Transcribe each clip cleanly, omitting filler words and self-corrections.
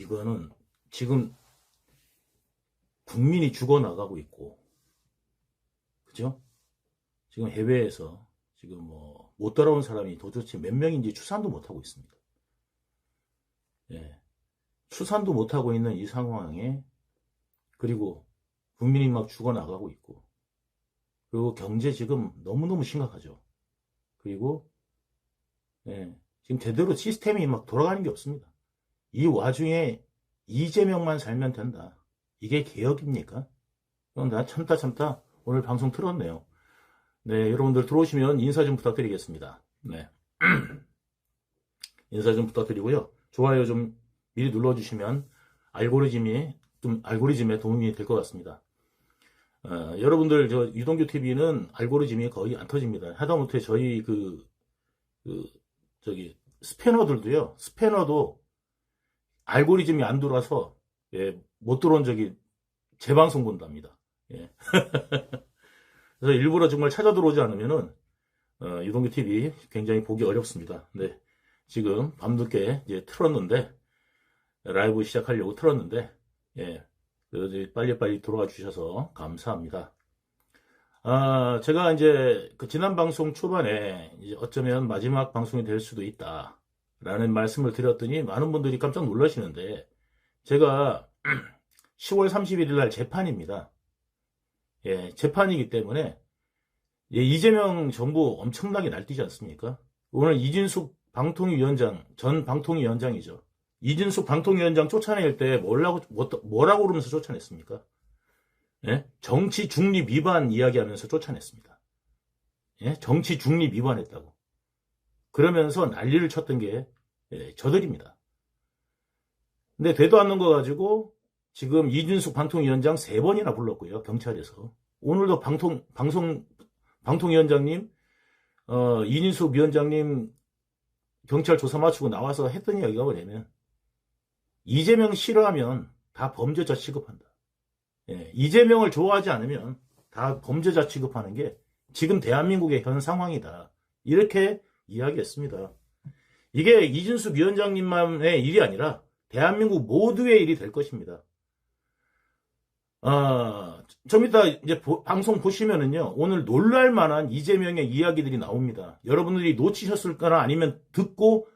이거는 지금 국민이 죽어나가고 있고, 그죠? 지금 해외에서 지금 뭐 못 돌아온 사람이 도대체 몇 명인지 추산도 못하고 있습니다. 예. 추산도 못하고 있는 이 상황에, 그리고 국민이 막 죽어나가고 있고, 그리고 경제 지금 너무너무 심각하죠. 그리고, 예, 지금 제대로 시스템이 막 돌아가는 게 없습니다. 이 와중에 이재명만 살면 된다. 이게 개혁입니까? 그럼 나 참다 오늘 방송 틀었네요. 네, 여러분들 들어오시면 인사 좀 부탁드리겠습니다. 네. 인사 좀 부탁드리고요. 좋아요 좀 미리 눌러주시면 알고리즘에 도움이 될 것 같습니다. 여러분들 저 유동규 TV는 알고리즘이 거의 안 터집니다. 하다못해 저희 저기 스패너들도요. 스패너도 알고리즘이 안 들어와서 예, 못 들어온 적이 재방송 본답니다. 예. 그래서 일부러 정말 찾아 들어오지 않으면은 유동규 TV 굉장히 보기 어렵습니다. 네. 지금 밤늦게 이제 틀었는데 라이브 시작하려고 틀었는데 예. 그래서 빨리빨리 들어와 주셔서 감사합니다. 제가 이제 그 지난 방송 초반에 이제 어쩌면 마지막 방송이 될 수도 있다. 라는 말씀을 드렸더니 많은 분들이 깜짝 놀라시는데 제가 10월 31일 날 재판입니다. 예, 재판이기 때문에 예, 이재명 정부 엄청나게 날뛰지 않습니까? 오늘 이진숙 전 방통위원장이죠. 이진숙 방통위원장 쫓아낼 때 뭐라고 그러면서 쫓아냈습니까? 예? 정치 중립 위반 이야기하면서 쫓아냈습니다. 예? 정치 중립 위반했다고. 그러면서 난리를 쳤던 게 예, 저들입니다. 근데 되도 않는 거 가지고 지금 이준숙 방통위원장 3번이나 불렀고요. 경찰에서. 오늘도 방통위원장님, 이준숙 위원장님 경찰 조사 마치고 나와서 했던 이야기가 뭐냐면 이재명 싫어하면 다 범죄자 취급한다. 예, 이재명을 좋아하지 않으면 다 범죄자 취급하는 게 지금 대한민국의 현 상황이다. 이렇게 이야기했습니다. 이게 이준숙 위원장님만의 일이 아니라 대한민국 모두의 일이 될 것입니다. 좀 이따 이제 방송 보시면은요, 오늘 놀랄 만한 이재명의 이야기들이 나옵니다. 여러분들이 놓치셨을까나 아니면 듣고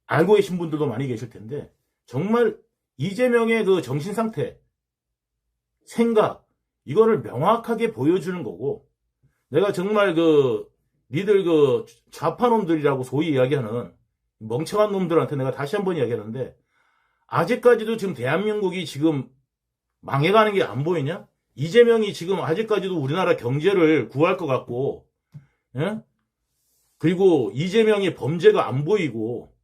알고 계신 분들도 많이 계실 텐데, 정말 이재명의 그 정신 상태, 생각, 이거를 명확하게 보여주는 거고, 내가 정말 니들 좌파놈들이라고 소위 이야기하는 멍청한 놈들한테 내가 다시 한번 이야기하는데, 아직까지도 지금 대한민국이 지금 망해가는 게 안 보이냐? 이재명이 지금 아직까지도 우리나라 경제를 구할 것 같고, 예? 그리고 이재명이 범죄가 안 보이고,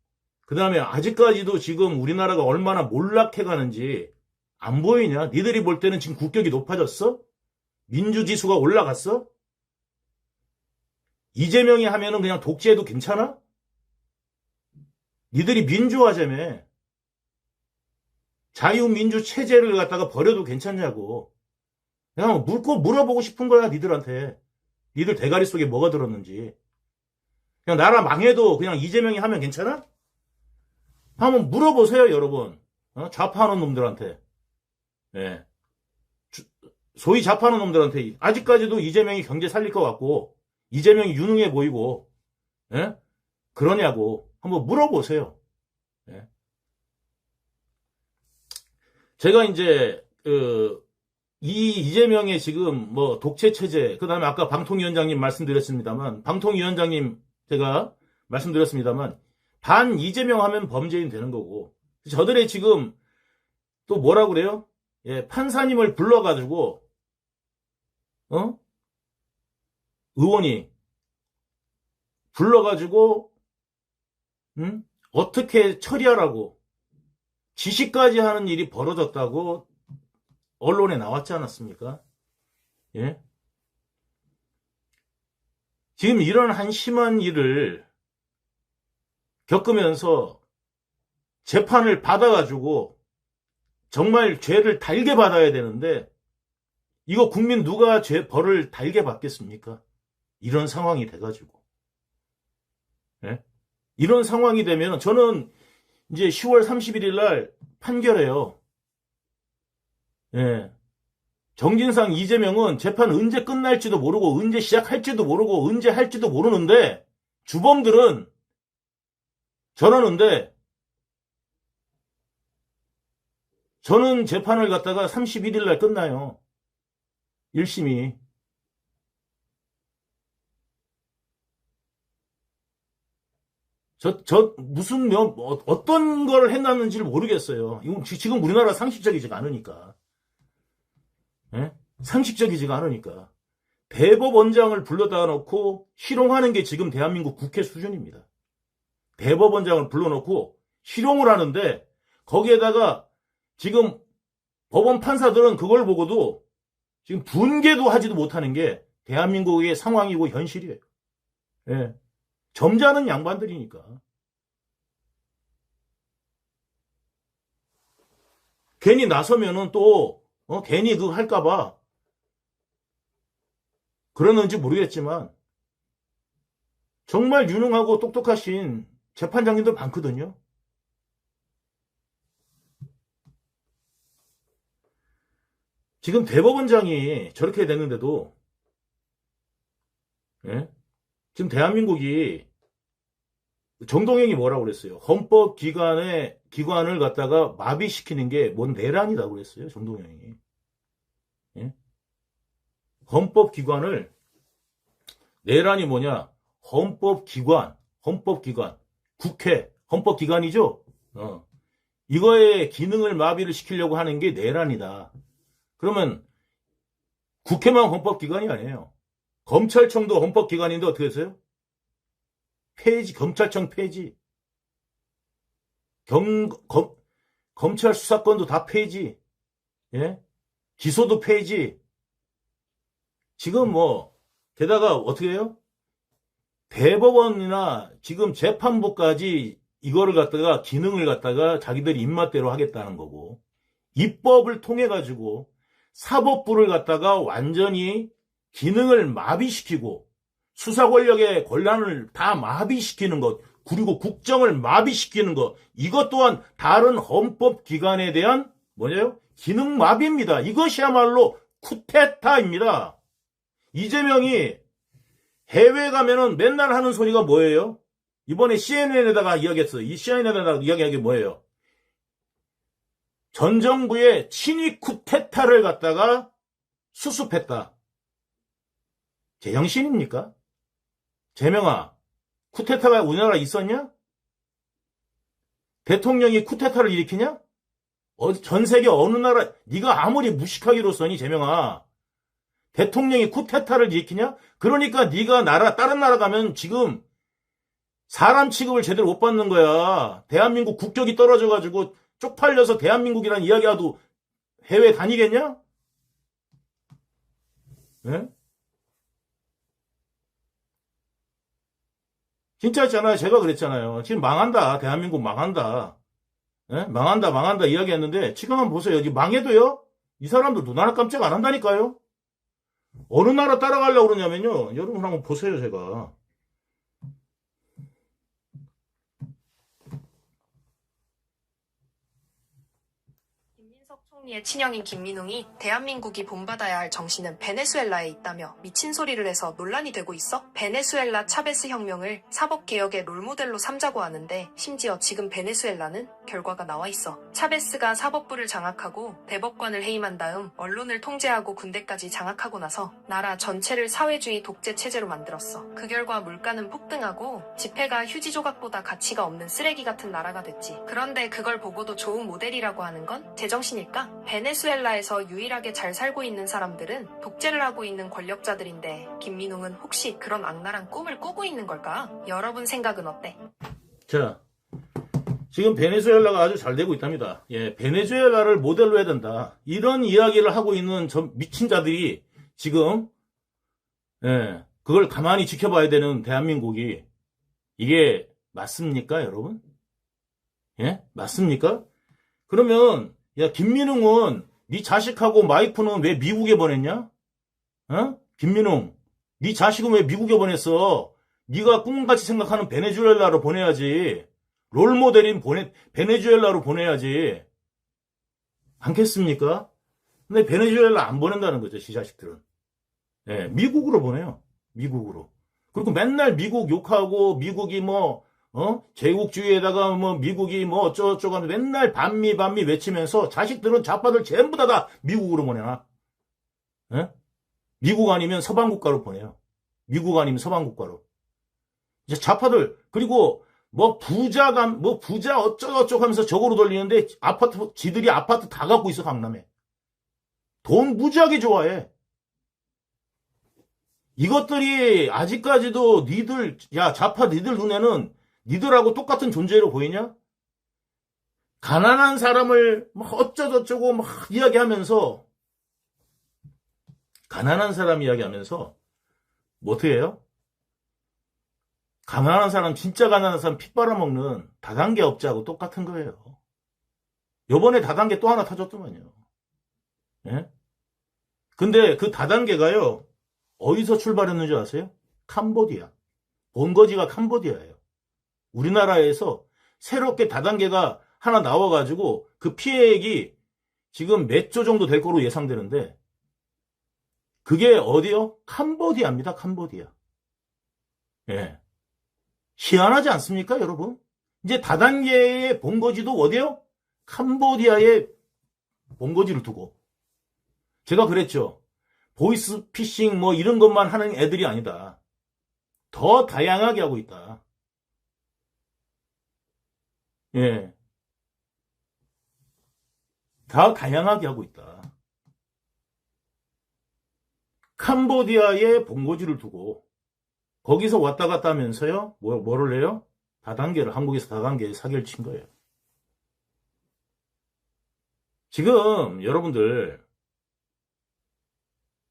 그 다음에 아직까지도 지금 우리나라가 얼마나 몰락해가는지 안 보이냐? 니들이 볼 때는 지금 국격이 높아졌어? 민주지수가 올라갔어? 이재명이 하면은 그냥 독재해도 괜찮아? 니들이 민주화자며 자유민주 체제를 갖다가 버려도 괜찮냐고. 그냥 물어보고 싶은 거야, 니들한테. 니들 대가리 속에 뭐가 들었는지. 그냥 나라 망해도 그냥 이재명이 하면 괜찮아? 한번 물어보세요, 여러분. 좌파하는 놈들한테. 예. 소위 좌파하는 놈들한테 아직까지도 이재명이 경제 살릴 것 같고 이재명이 유능해 보이고 예? 그러냐고 한번 물어보세요. 예? 제가 이제 이재명의 지금 뭐 독재 체제, 그다음에 아까 방통위원장님 말씀드렸습니다만, 방통위원장님 제가 말씀드렸습니다만, 반 이재명 하면 범죄인 되는 거고, 저들의 지금 또 뭐라 그래요? 예, 판사님을 불러가지고 의원이 불러가지고 어떻게 처리하라고 지시까지 하는 일이 벌어졌다고 언론에 나왔지 않았습니까? 예? 지금 이런 한심한 일을 겪으면서 재판을 받아가지고 정말 죄를 달게 받아야 되는데 이거 국민 누가 벌을 달게 받겠습니까? 이런 상황이 돼가지고. 예? 이런 상황이 되면 저는 이제 10월 31일 날 판결해요. 예. 정진상 이재명은 재판 언제 끝날지도 모르고 언제 시작할지도 모르고 언제 할지도 모르는데 주범들은 저러는데 저는 재판을 갖다가 31일 날 끝나요. 1심이. 어떤 걸 했놨는지를 모르겠어요. 이건 지금 우리나라 상식적이지가 않으니까. 예? 상식적이지가 않으니까. 대법원장을 불러다 놓고 실용하는 게 지금 대한민국 국회 수준입니다. 대법원장을 불러놓고 실용을 하는데 거기에다가 지금 법원 판사들은 그걸 보고도 지금 분개도 하지도 못하는 게 대한민국의 상황이고 현실이에요. 예. 점잖은 양반들이니까. 괜히 나서면은 또 괜히 그거 할까봐 그러는지 모르겠지만 정말 유능하고 똑똑하신 재판장님들 많거든요. 지금 대법원장이 저렇게 됐는데도 예? 지금 대한민국이 정동영이 뭐라고 그랬어요? 헌법기관을 갖다가 마비시키는 게 뭔 내란이라고 그랬어요. 정동영이. 예? 헌법기관을 내란이 뭐냐? 헌법기관, 국회, 헌법기관이죠? 이거의 기능을 마비를 시키려고 하는 게 내란이다. 그러면 국회만 헌법기관이 아니에요. 검찰청도 헌법기관인데 어떻게 했어요? 폐지, 검찰청 폐지. 검찰 수사권도 다 폐지. 예? 기소도 폐지. 지금 게다가 어떻게 해요? 대법원이나 지금 재판부까지 이거를 갖다가 기능을 갖다가 자기들이 입맛대로 하겠다는 거고, 입법을 통해 가지고 사법부를 갖다가 완전히 기능을 마비시키고 수사 권력의 권한을 다 마비시키는 것, 그리고 국정을 마비시키는 것, 이것 또한 다른 헌법기관에 대한 기능 마비입니다. 이것이야말로 쿠데타입니다. 이재명이 해외 가면은 맨날 하는 소리가 뭐예요? 이번에 CNN에다가 이야기했어요. 이 CNN에다가 이야기한 게 뭐예요? 전 정부의 친위 쿠데타를 갖다가 수습했다. 제정신입니까? 재명아, 쿠데타가 우리나라에 있었냐? 대통령이 쿠데타를 일으키냐? 전 세계 어느 나라, 네가 아무리 무식하기로 써니, 재명아. 대통령이 쿠데타를 일으키냐? 그러니까 네가 다른 나라 가면 지금 사람 취급을 제대로 못 받는 거야. 대한민국 국격이 떨어져가지고 쪽팔려서 대한민국이라는 이야기라도 해외 다니겠냐? 네? 진짜 있잖아요. 제가 그랬잖아요. 지금 망한다. 대한민국 망한다. 네? 망한다 이야기했는데 지금 한번 보세요. 여기 망해도요. 이 사람들 눈 하나 깜짝 안 한다니까요. 어느 나라 따라가려고 그러냐면요. 여러분 한번 보세요. 제가. 총리의 친형인 김민웅이 대한민국이 본받아야 할 정신은 베네수엘라에 있다며 미친 소리를 해서 논란이 되고 있어. 베네수엘라 차베스 혁명을 사법개혁의 롤모델로 삼자고 하는데 심지어 지금 베네수엘라는 결과가 나와 있어. 차베스가 사법부를 장악하고 대법관을 해임한 다음 언론을 통제하고 군대까지 장악하고 나서 나라 전체를 사회주의 독재 체제로 만들었어. 그 결과 물가는 폭등하고 지폐가 휴지 조각보다 가치가 없는 쓰레기 같은 나라가 됐지. 그런데 그걸 보고도 좋은 모델이라고 하는 건 제정신일까? 베네수엘라에서 유일하게 잘 살고 있는 사람들은 독재를 하고 있는 권력자들인데 김민웅은 혹시 그런 악랄한 꿈을 꾸고 있는 걸까? 여러분 생각은 어때? 자, 지금 베네수엘라가 아주 잘 되고 있답니다. 예, 베네수엘라를 모델로 해야 된다. 이런 이야기를 하고 있는 저 미친 자들이 지금 그걸 가만히 지켜봐야 되는 대한민국이 이게 맞습니까, 여러분? 예? 맞습니까? 그러면 야, 김민웅은 네 자식하고 와이프는 왜 미국에 보냈냐? 김민웅, 네 자식은 왜 미국에 보냈어? 네가 꿈같이 생각하는 베네수엘라로 보내야지. 롤모델인 베네수엘라로 보내야지. 않겠습니까? 근데 베네수엘라 안 보낸다는 거죠, 이 자식들은. 예, 미국으로 보내요. 미국으로. 그리고 맨날 미국 욕하고, 미국이 제국주의에다가 미국이 어쩌고저쩌고 하면서 맨날 반미 외치면서 자식들은 좌파들 전부 다 미국으로 보내놔. 예? 미국 아니면 서방 국가로 보내요. 미국 아니면 서방 국가로. 이제 좌파들, 그리고 부자 어쩌고저쩌고 하면서 저거로 돌리는데 지들이 아파트 다 갖고 있어, 강남에. 돈 무지하게 좋아해. 이것들이 아직까지도 좌파 니들 눈에는 니들하고 똑같은 존재로 보이냐? 가난한 사람을 어쩌고저쩌고 이야기하면서, 가난한 사람 이야기하면서, 어떻게 해요? 가난한 사람, 진짜 가난한 사람 피 빨아먹는 다단계 업자하고 똑같은 거예요. 요번에 다단계 또 하나 타줬더만요. 예? 근데 그 다단계가요, 어디서 출발했는지 아세요? 캄보디아. 본거지가 캄보디아예요. 우리나라에서 새롭게 다단계가 하나 나와가지고 그 피해액이 지금 몇 조 정도 될 거로 예상되는데, 그게 어디요? 캄보디아입니다, 캄보디아. 예. 희한하지 않습니까, 여러분? 이제 다단계의 본거지도 어디요? 캄보디아의 본거지를 두고. 제가 그랬죠. 보이스피싱 이런 것만 하는 애들이 아니다. 더 다양하게 하고 있다. 예. 더 다양하게 하고 있다. 캄보디아의 본거지를 두고 거기서 왔다 갔다 하면서요. 뭐를 해요? 한국에서 다단계 사기를 친 거예요. 지금 여러분들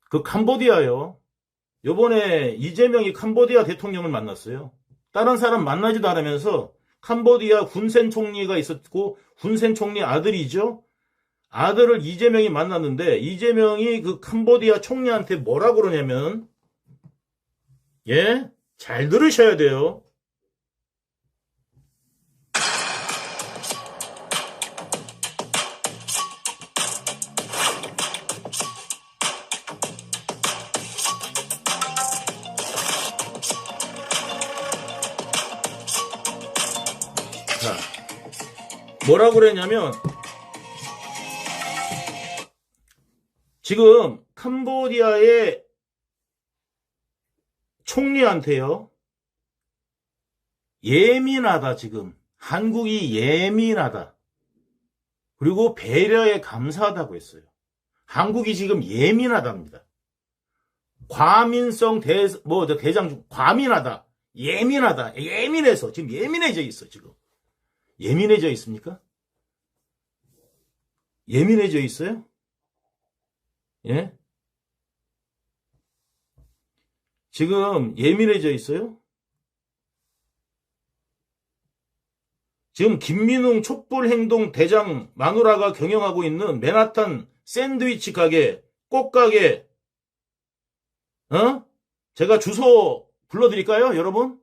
그 캄보디아요. 요번에 이재명이 캄보디아 대통령을 만났어요. 다른 사람 만나지도 않으면서 캄보디아 훈센 총리가 있었고, 훈센 총리 아들이죠. 아들을 이재명이 만났는데, 이재명이 그 캄보디아 총리한테 뭐라고 그러냐면, 예? 잘 들으셔야 돼요. 자, 뭐라고 그랬냐면, 지금 캄보디아의 총리한테요, 예민하다, 지금. 한국이 예민하다. 그리고 배려에 감사하다고 했어요. 한국이 지금 예민하답니다. 과민성 대장 중 과민하다. 예민하다. 예민해서 지금 예민해져 있어, 지금. 예민해져 있습니까? 예민해져 있어요? 예? 지금 예민해져 있어요? 지금 김민웅 촛불행동 대장 마누라가 경영하고 있는 맨하탄 샌드위치 가게, 꽃가게, 제가 주소 불러드릴까요, 여러분?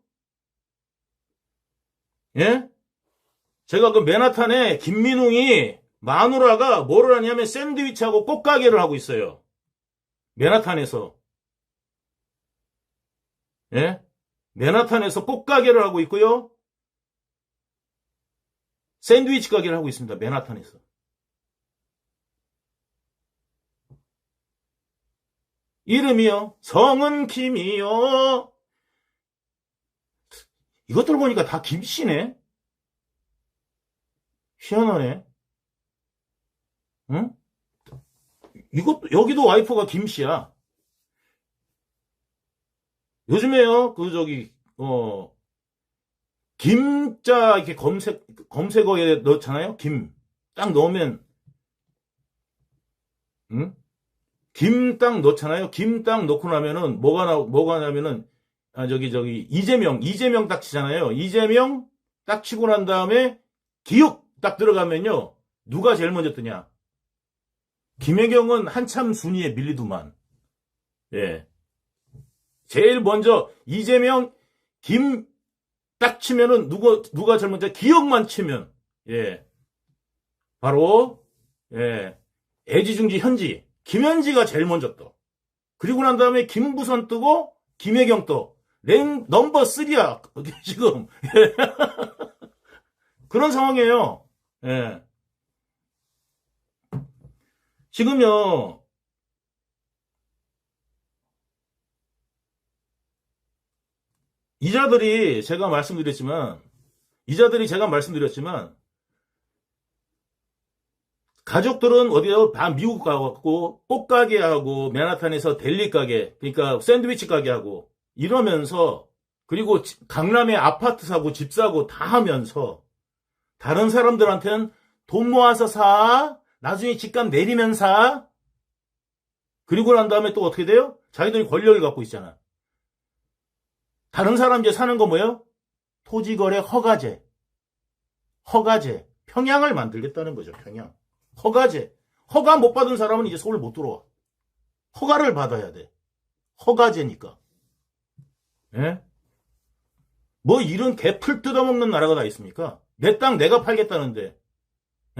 예? 제가 그 맨하탄에 김민웅이 마누라가 뭐를 하냐면 샌드위치하고 꽃가게를 하고 있어요. 맨하탄에서. 예? 맨하탄에서 꽃가게를 하고 있고요. 샌드위치 가게를 하고 있습니다. 맨하탄에서. 이름이요. 성은 김이요. 이것들 보니까 다 김씨네. 희한하네. 응? 여기도 와이프가 김씨야. 요즘에요, 김자 이렇게 검색어에 넣잖아요. 김. 딱 넣으면, 응? 김 딱 넣잖아요. 김 딱 넣고 나면은, 뭐가 나면은, 이재명 딱 치잖아요. 이재명 딱 치고 난 다음에, 기욱 딱 들어가면요. 누가 제일 먼저 뜨냐? 김혜경은 한참 순위에 밀리더만. 예. 제일 먼저, 이재명, 김 딱 치면은 누가 제일 먼저 기억만 치면, 예. 바로, 예. 애지중지 현지, 김현지가 제일 먼저 떠. 그리고 난 다음에 김부선 뜨고, 김혜경 떠. 넘버 3야, 지금. 그런 상황이에요. 예. 지금요, 이자들이 제가 말씀드렸지만, 가족들은 어디요? 다 미국 가고, 꽃가게 하고, 맨하탄에서 델리 가게, 그러니까 샌드위치 가게 하고, 이러면서, 그리고 강남에 아파트 사고, 집 사고 다 하면서, 다른 사람들한테는 돈 모아서 사, 나중에 집값 내리면 사, 그리고 난 다음에 또 어떻게 돼요? 자기들이 권력을 갖고 있잖아. 다른 사람 이제 사는 거 뭐예요? 토지거래 허가제. 평양을 만들겠다는 거죠, 평양. 허가제. 허가 못 받은 사람은 이제 서울 못 들어와. 허가를 받아야 돼. 허가제니까. 예? 뭐 이런 개풀 뜯어먹는 나라가 다 있습니까? 내 땅 내가 팔겠다는데.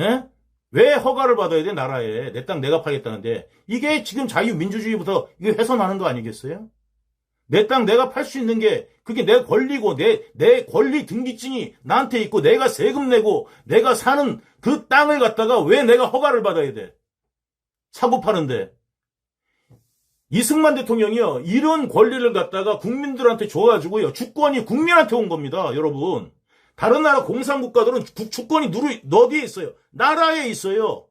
예? 왜 허가를 받아야 돼, 나라에? 내 땅 내가 팔겠다는데. 이게 지금 자유민주주의부터 이게 훼손하는 거 아니겠어요? 내 땅 내가 팔 수 있는 게 그게 내 권리고 내 권리 등기증이 나한테 있고 내가 세금 내고 내가 사는 그 땅을 갖다가 왜 내가 허가를 받아야 돼? 사고 파는데. 이승만 대통령이요. 이런 권리를 갖다가 국민들한테 줘가지고요. 주권이 국민한테 온 겁니다. 여러분. 다른 나라 공산국가들은 주권이 어디에 있어요? 나라에 있어요.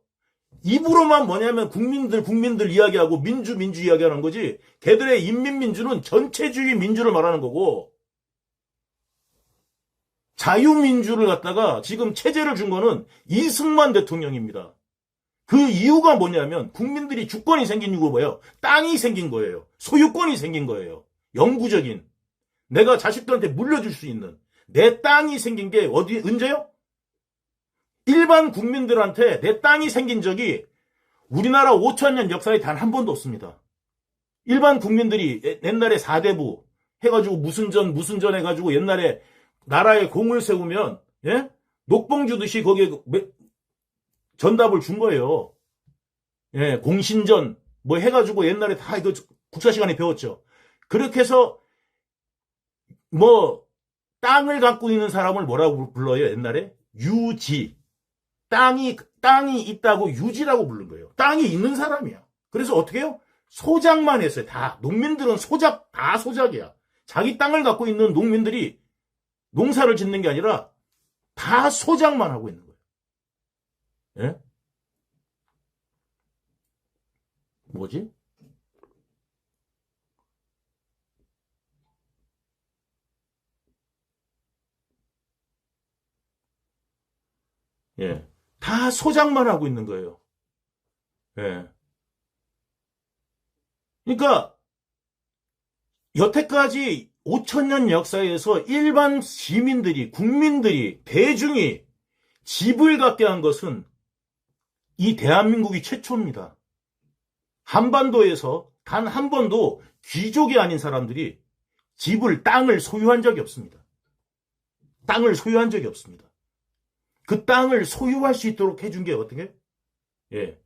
입으로만 뭐냐면 국민들 이야기하고 민주 이야기하는 거지. 걔들의 인민민주는 전체주의 민주를 말하는 거고 자유민주를 갖다가 지금 체제를 준 거는 이승만 대통령입니다. 그 이유가 뭐냐면 국민들이 주권이 생긴 이유가 뭐예요? 땅이 생긴 거예요. 소유권이 생긴 거예요. 영구적인. 내가 자식들한테 물려줄 수 있는 내 땅이 생긴 게 언제요? 일반 국민들한테 내 땅이 생긴 적이 우리나라 5,000년 역사에 단 한 번도 없습니다. 일반 국민들이 옛날에 4대부 해가지고 무슨 전 해가지고 옛날에 나라에 공을 세우면, 예? 녹봉 주듯이 거기에 전답을 준 거예요. 예, 공신전, 뭐 해가지고 옛날에 다 이거 국사 시간에 배웠죠. 그렇게 해서, 땅을 갖고 있는 사람을 뭐라고 불러요, 옛날에? 유지. 땅이 있다고 유지라고 부른 거예요. 땅이 있는 사람이야. 그래서 어떻게 해요? 소작만 했어요. 다. 농민들은 다 소작이야. 자기 땅을 갖고 있는 농민들이 농사를 짓는 게 아니라 다 소작만 하고 있는 거예요. 예? 뭐지? 예. 다 소작만 하고 있는 거예요. 예. 그러니까 여태까지 5,000년 역사에서 일반 시민들이, 국민들이, 대중이 집을 갖게 한 것은 이 대한민국이 최초입니다. 한반도에서 단 한 번도 귀족이 아닌 사람들이 땅을 소유한 적이 없습니다. 땅을 소유한 적이 없습니다. 그 땅을 소유할 수 있도록 해준 게 어떻게? 예.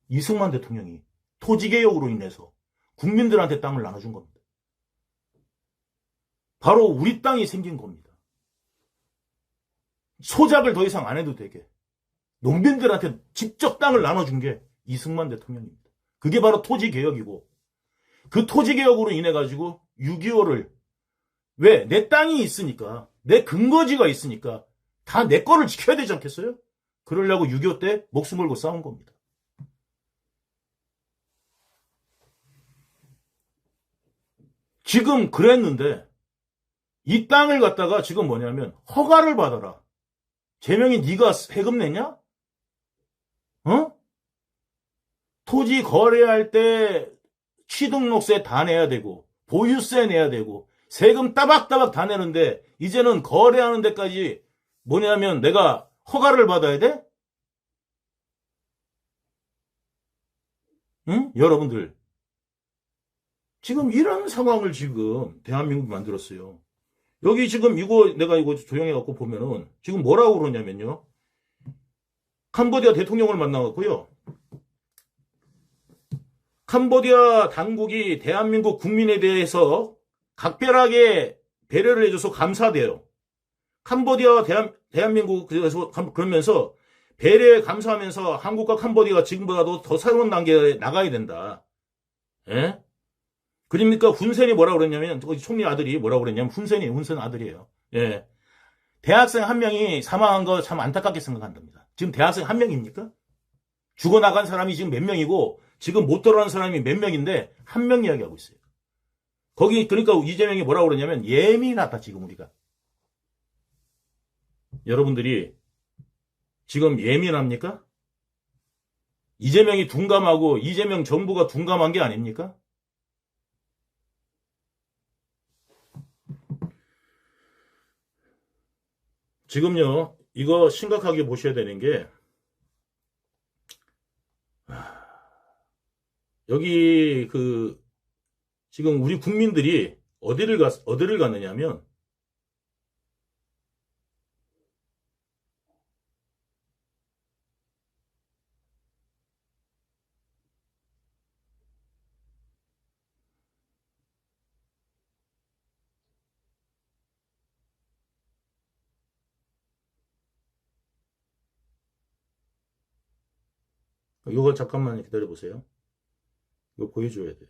이승만 대통령이 토지개혁으로 인해서 국민들한테 땅을 나눠준 겁니다. 바로 우리 땅이 생긴 겁니다. 소작을 더 이상 안 해도 되게 농민들한테 직접 땅을 나눠준 게 이승만 대통령입니다. 그게 바로 토지개혁이고 그 토지개혁으로 인해 가지고 6.25를 왜? 내 땅이 있으니까 내 근거지가 있으니까 다 내 거를 지켜야 되지 않겠어요? 그러려고 6.25 때 목숨 걸고 싸운 겁니다. 지금 그랬는데 이 땅을 갖다가 지금 뭐냐면 허가를 받아라. 제명이 네가 세금 내냐? 어? 토지 거래할 때 취등록세 다 내야 되고 보유세 내야 되고 세금 따박따박 다 내는데 이제는 거래하는 데까지 뭐냐면 내가 허가를 받아야 돼? 응? 여러분들 지금 이런 상황을 지금 대한민국이 만들었어요. 여기 지금 이거 내가 이거 조용해갖고 보면은 지금 뭐라고 그러냐면요. 캄보디아 대통령을 만나갖고요. 캄보디아 당국이 대한민국 국민에 대해서 각별하게 배려를 해줘서 감사돼요. 캄보디아와 대한민국에서 그러면서 배려에 감사하면서 한국과 캄보디아가 지금보다도 더 새로운 단계에 나가야 된다. 예? 그러니까 훈센이 뭐라고 그랬냐면 총리 아들이 뭐라고 그랬냐면 훈센 아들이에요. 예. 대학생 한 명이 사망한 거 참 안타깝게 생각한답니다. 지금 대학생 한 명입니까? 죽어나간 사람이 지금 몇 명이고 지금 못 돌아오는 사람이 몇 명인데 한 명 이야기하고 있어요. 거기 그러니까 이재명이 뭐라고 그러냐면 예민하다 지금 우리가. 여러분들이 지금 예민합니까? 이재명이 둔감하고 이재명 정부가 둔감한 게 아닙니까? 지금요, 이거 심각하게 보셔야 되는 게, 여기 지금 우리 국민들이 어디를 갔느냐면, 이거 잠깐만 기다려보세요. 이거 보여줘야 돼.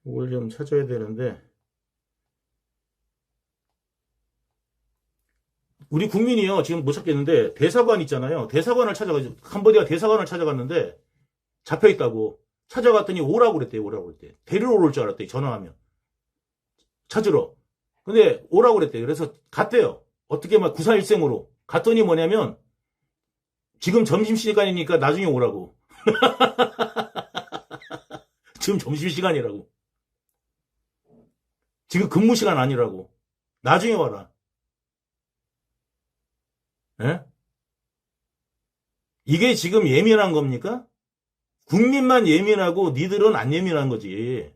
이걸 좀 찾아야 되는데, 우리 국민이요, 지금 못 찾겠는데, 대사관 있잖아요. 캄보디아 대사관을 찾아갔는데, 잡혀있다고. 찾아갔더니 오라고 그랬대요, 오라고 그랬대. 데리러 올 줄 알았대, 전화하면. 찾으러. 근데 오라고 그랬대요. 그래서 갔대요. 어떻게 막 구사일생으로. 갔더니 뭐냐면, 지금 점심시간이니까 나중에 오라고. 지금 점심시간이라고. 지금 근무시간 아니라고. 나중에 와라. 예? 이게 지금 예민한 겁니까? 국민만 예민하고 니들은 안 예민한 거지.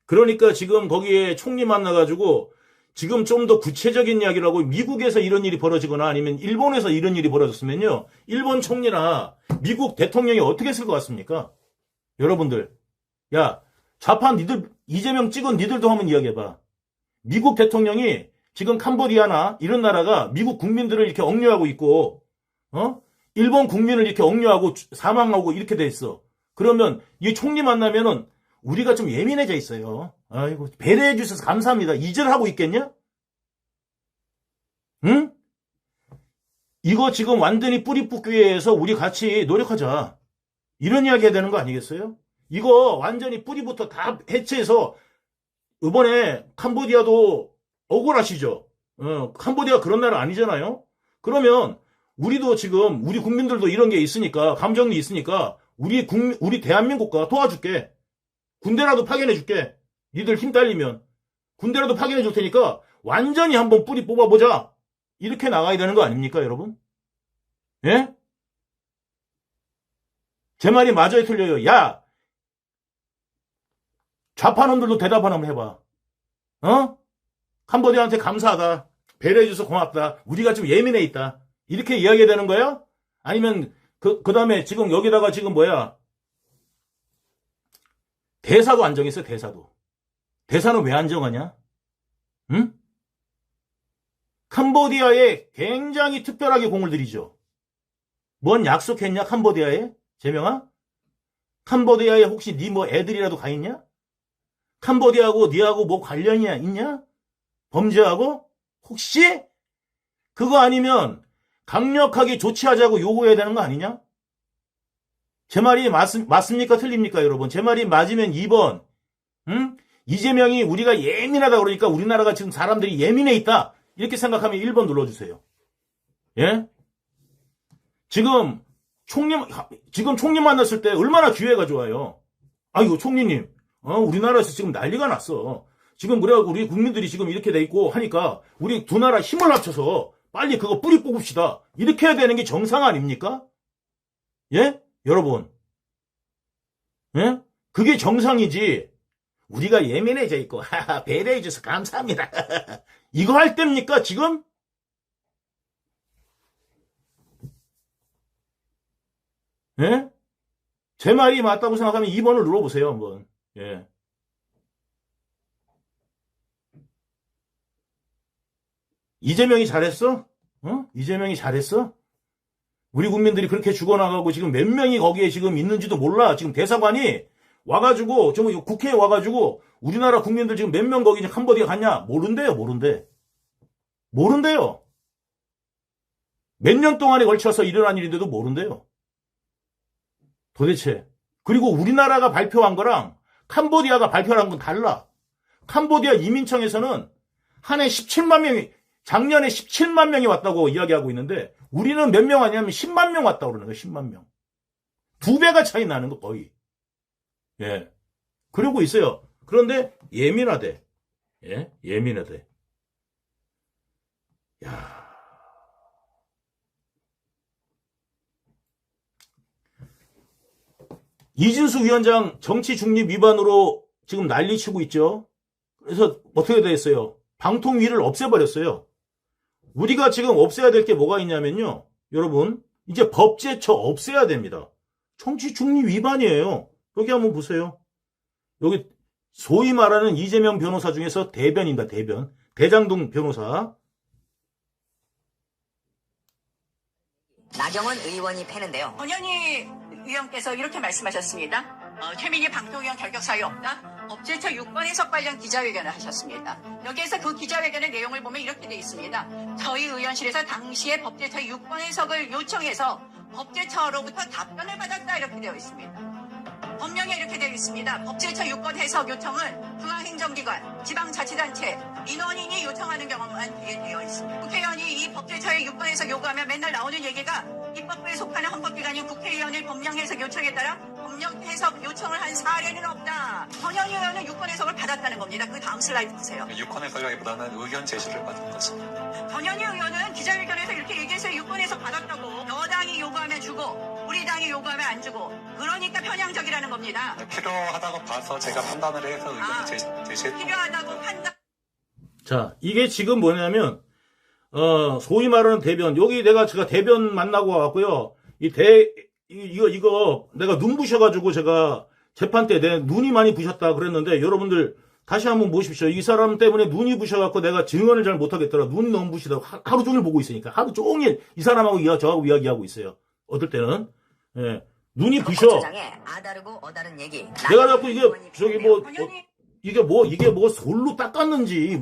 그러니까 지금 거기에 총리 만나가지고 지금 좀 더 구체적인 이야기라고 미국에서 이런 일이 벌어지거나 아니면 일본에서 이런 일이 벌어졌으면요. 일본 총리나 미국 대통령이 어떻게 했을 것 같습니까? 여러분들. 야, 좌파 니들, 이재명 찍은 니들도 한번 이야기해봐. 미국 대통령이 지금 캄보디아나 이런 나라가 미국 국민들을 이렇게 억류하고 있고, 일본 국민을 이렇게 억류하고 사망하고 이렇게 돼 있어. 그러면 이 총리 만나면은 우리가 좀 예민해져 있어요. 아이고, 배려해 주셔서 감사합니다. 이질하고 있겠냐? 응? 이거 지금 완전히 뿌리 뽑기 위해서 우리 같이 노력하자. 이런 이야기 해야 되는 거 아니겠어요? 이거 완전히 뿌리부터 다 해체해서 이번에 캄보디아도 억울하시죠? 캄보디아 그런 나라 아니잖아요? 그러면 우리도 지금 우리 국민들도 이런 게 있으니까 감정이 있으니까 우리 대한민국과 도와줄게. 군대라도 파견해 줄게. 니들 힘 딸리면 군대라도 파견해 줄 테니까 완전히 한번 뿌리 뽑아보자. 이렇게 나가야 되는 거 아닙니까, 여러분? 예? 제 말이 맞아요, 틀려요? 야, 좌파놈들도 대답 하나 해봐. 캄보디아한테 감사하다. 배려해줘서 고맙다. 우리가 좀 예민해 있다. 이렇게 이야기해야 되는 거야? 아니면 그 다음에 지금 여기다가 지금 뭐야? 대사도 안 정했어, 대사도. 대사는 왜 안 정하냐? 응? 캄보디아에 굉장히 특별하게 공을 들이죠. 뭔 약속했냐, 캄보디아에? 재명아? 캄보디아에 혹시 니 뭐 애들이라도 가 있냐? 캄보디아하고 니하고 뭐 관련이 있냐? 범죄하고? 혹시? 그거 아니면 강력하게 조치하자고 요구해야 되는 거 아니냐? 제 말이 맞습니까? 틀립니까, 여러분? 제 말이 맞으면 2번. 응? 이재명이 우리가 예민하다 그러니까 우리나라가 지금 사람들이 예민해 있다. 이렇게 생각하면 1번 눌러주세요. 예? 지금 총리 만났을 때 얼마나 기회가 좋아요. 아이고, 총리님. 우리나라에서 지금 난리가 났어. 지금 뭐라고 우리 국민들이 지금 이렇게 돼 있고 하니까 우리 두 나라 힘을 합쳐서 빨리 그거 뿌리 뽑읍시다. 이렇게 해야 되는 게 정상 아닙니까? 예? 여러분. 예? 그게 정상이지. 우리가 예민해져 있고 하하 배려해줘서 감사합니다. 이거 할 때입니까 지금? 예? 제 말이 맞다고 생각하면 2번을 눌러보세요 한번. 예. 이재명이 잘했어? 어? 이재명이 잘했어? 우리 국민들이 그렇게 죽어나가고 지금 몇 명이 거기에 지금 있는지도 몰라. 지금 대사관이 와가지고, 좀 국회에 와가지고, 우리나라 국민들 지금 몇 명 거기 캄보디아 갔냐? 모른대요, 모른대. 모른대요. 몇 년 동안에 걸쳐서 일어난 일인데도 모른대요. 도대체. 그리고 우리나라가 발표한 거랑 캄보디아가 발표한 건 달라. 캄보디아 이민청에서는 한 해 17만 명이, 작년에 17만 명이 왔다고 이야기하고 있는데, 우리는 몇 명 왔냐면 10만 명 왔다고 그러는 거예요, 10만 명. 2배가 차이 나는 거, 거의. 예. 그러고 있어요. 그런데 예민하대. 예? 예민하대. 야. 이진수 위원장 정치 중립 위반으로 지금 난리치고 있죠. 그래서 어떻게 됐어요? 방통위를 없애버렸어요. 우리가 지금 없애야 될 게 뭐가 있냐면요. 여러분, 이제 법제처 없애야 됩니다. 정치 중립 위반이에요. 여기 한번 보세요. 여기 소위 말하는 이재명 변호사 중에서 대변입니다. 대변. 대장동 변호사. 나경원 의원이 패는데요. 권현희 의원께서 이렇게 말씀하셨습니다. 최민희 방통위원 결격 사유 없다. 법제처 6번 해석 관련 기자회견을 하셨습니다. 여기에서 그 기자회견의 내용을 보면 이렇게 되어 있습니다. 저희 의원실에서 당시에 법제처 6번 해석을 요청해서 법제처로부터 답변을 받았다 이렇게 되어 있습니다. 법령에 이렇게 되어 있습니다. 법제처 6번 해석 요청은 중앙행정기관, 지방자치단체, 민원인이 요청하는 경우만 되어 있습니다. 국회의원이 이 법제처의 6번 해석 요구하면 맨날 나오는 얘기가 입법부에 속하는 헌법기관인 국회의원의 법령 해석 요청에 따라 법령 해석 요청을 한 사례는 없다. 권현희 의원은 6번 해석을 받았다는 겁니다. 그 다음 슬라이드 보세요. 6권 해석이라기보다는 의견 제시를 받은 것입니다. 권현희 의원은 기자회견에서 이렇게 얘기했어요. 6번 해석 받았다고. 여당이 요구하면 주고 우리 당이 요구하면 안 주고. 그러니까 편향적이라는 겁니다. 필요하다고 봐서 제가 판단을 해서 의견을 제시했던 필요하다고 판단. 자, 이게 지금 뭐냐면, 소위 말하는 대변. 여기 제가 대변 만나고 와갖고요. 이거, 내가 눈 부셔가지고 제가 재판 때 내 눈이 많이 부셨다 그랬는데, 여러분들 다시 한번 보십시오. 이 사람 때문에 눈이 부셔갖고 내가 증언을 잘 못하겠더라. 눈이 너무 부시다고 하루 종일 보고 있으니까. 하루 종일 이 사람하고 저하고 이야기하고 있어요. 어떨 때는. 예. 눈이 부셔. 아다르고 어다른 얘기. 내가 자꾸 이게, 저기 뭐, 권현희 이게 뭐 솔로 닦았는지,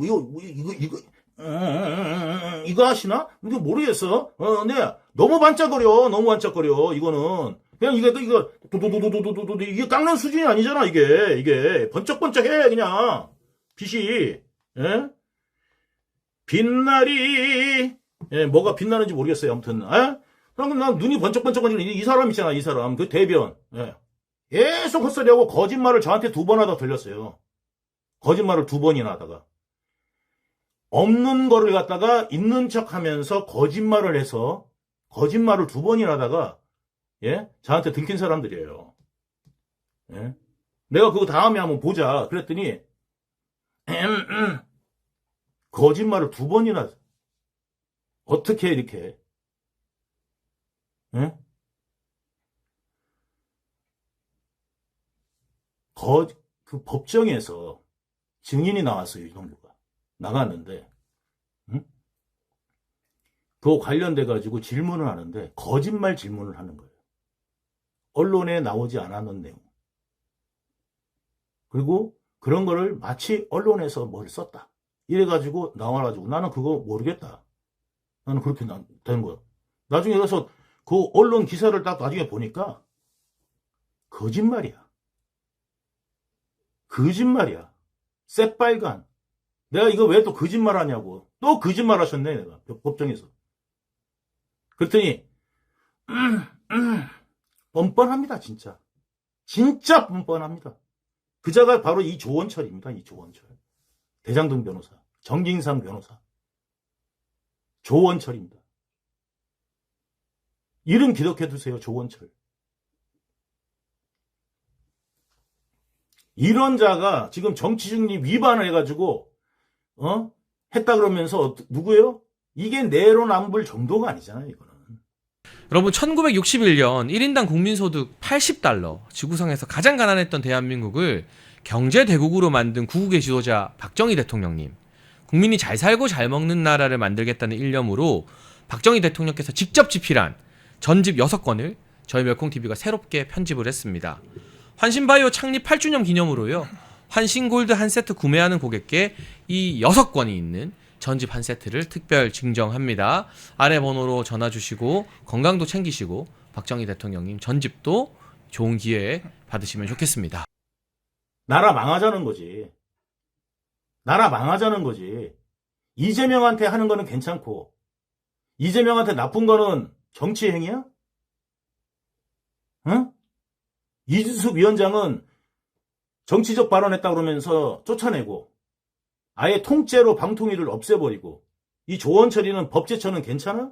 이거 하시나? 이거 모르겠어. 네. 너무 반짝거려, 이거는. 그냥 이거, 도도도도도도도, 이게 깎는 수준이 아니잖아, 이게. 번쩍번쩍해, 그냥. 빛이, 예? 빛날이, 예, 뭐가 빛나는지 모르겠어요, 아무튼. 예? 그럼 난 눈이 번쩍번쩍거리는 이 사람 있잖아, 이 사람. 그 대변. 예. 계속 헛소리하고 거짓말을 저한테 2번 하다 들렸어요. 거짓말을 2번이나 하다가. 없는 거를 갖다가 있는 척 하면서 거짓말을 해서 거짓말을 2번이나 하다가, 예? 저한테 들킨 사람들이에요. 예? 내가 그거 다음에 한번 보자. 그랬더니, 거짓말을 2번이나, 어떻게 이렇게, 예? 그 법정에서 증인이 나왔어요, 이 정도가. 나갔는데, 응? 그거 관련돼가지고 질문을 하는데, 거짓말 질문을 하는 거예요. 언론에 나오지 않았는 내용. 그리고 그런 거를 마치 언론에서 뭘 썼다. 이래가지고 나와가지고 나는 그거 모르겠다. 나는 그렇게 된 거야. 나중에 가서 그 언론 기사를 딱 나중에 보니까, 거짓말이야. 거짓말이야. 새빨간. 내가 이거 왜 또 거짓말 하냐고. 또 거짓말 하셨네, 내가. 법정에서. 그랬더니, 뻔뻔합니다, 진짜. 진짜 뻔뻔합니다. 그자가 바로 이 조원철입니다, 이 조원철. 대장동 변호사, 정진상 변호사, 조원철입니다. 이름 기억해두세요. 조원철. 이런 자가 지금 정치중립 위반을 해가지고 했다 그러면서 누구예요? 이게 내로남불 정도가 아니잖아요. 이거는. 여러분 1961년 1인당 국민소득 80달러, 지구상에서 가장 가난했던 대한민국을 경제대국으로 만든 구국의 지도자 박정희 대통령님, 국민이 잘 살고 잘 먹는 나라를 만들겠다는 일념으로 박정희 대통령께서 직접 집필한 전집 6권을 저희 멸콩TV가 새롭게 편집을 했습니다. 환신바이오 창립 8주년 기념으로요, 환신골드 한 세트 구매하는 고객께 이 6권이 있는 전집 한 세트를 특별 증정합니다. 아래 번호로 전화 주시고 건강도 챙기시고 박정희 대통령님 전집도 좋은 기회에 받으시면 좋겠습니다. 나라 망하자는 거지. 나라 망하자는 거지. 이재명한테 하는 거는 괜찮고 이재명한테 나쁜 거는 정치 행위야? 응? 이준석 위원장은 정치적 발언했다 그러면서 쫓아내고 아예 통째로 방통위를 없애버리고 이 조원철이는 법제처는 괜찮아?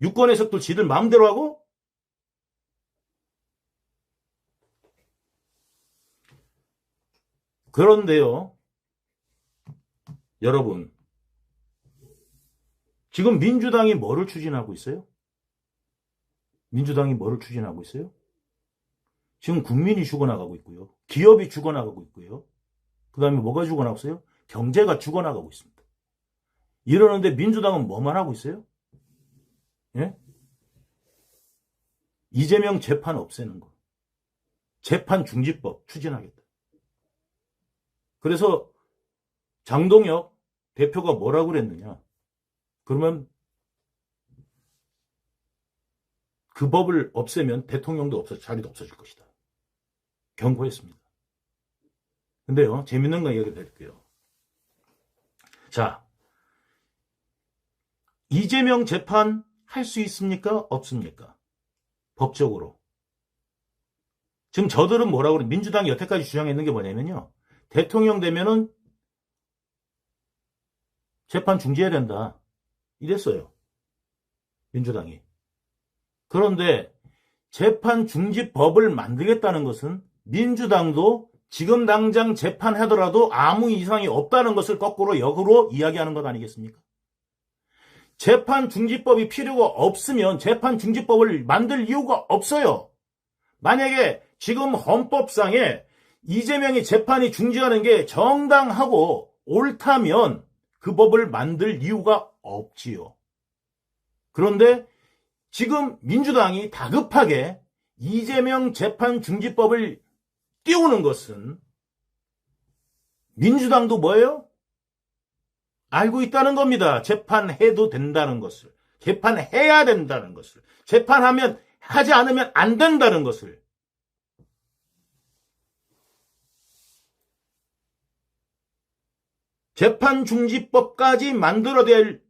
유권 해석도 지들 마음대로 하고? 그런데요, 여러분, 지금 민주당이 뭐를 추진하고 있어요? 민주당이 뭐를 추진하고 있어요? 지금 국민이 죽어나가고 있고요. 기업이 죽어나가고 있고요. 그 다음에 뭐가 죽어나가고 있어요? 경제가 죽어나가고 있습니다. 이러는데 민주당은 뭐만 하고 있어요? 예? 이재명 재판 없애는 거. 재판 중지법 추진하겠다. 그래서 장동혁 대표가 뭐라고 그랬느냐. 그러면 그 법을 없애면 대통령도 자리도 없어질 것이다. 경고했습니다. 근데요, 재밌는 거 이야기 드릴게요. 자, 이재명 재판 할 수 있습니까? 없습니까? 법적으로. 지금 저들은 뭐라고 그래? 민주당이 여태까지 주장했는 게 뭐냐면요. 대통령 되면은 재판 중지해야 된다. 이랬어요. 민주당이. 그런데 재판 중지법을 만들겠다는 것은 민주당도 지금 당장 재판하더라도 아무 이상이 없다는 것을 거꾸로 역으로 이야기하는 것 아니겠습니까? 재판 중지법이 필요가 없으면 재판 중지법을 만들 이유가 없어요. 만약에 지금 헌법상에 이재명이 재판이 중지하는 게 정당하고 옳다면 그 법을 만들 이유가 없지요. 그런데 지금 민주당이 다급하게 이재명 재판 중지법을 띄우는 것은 민주당도 뭐예요? 알고 있다는 겁니다. 재판해도 된다는 것을. 재판해야 된다는 것을. 재판하면 하지 않으면 안 된다는 것을. 재판 중지법까지 만들어낼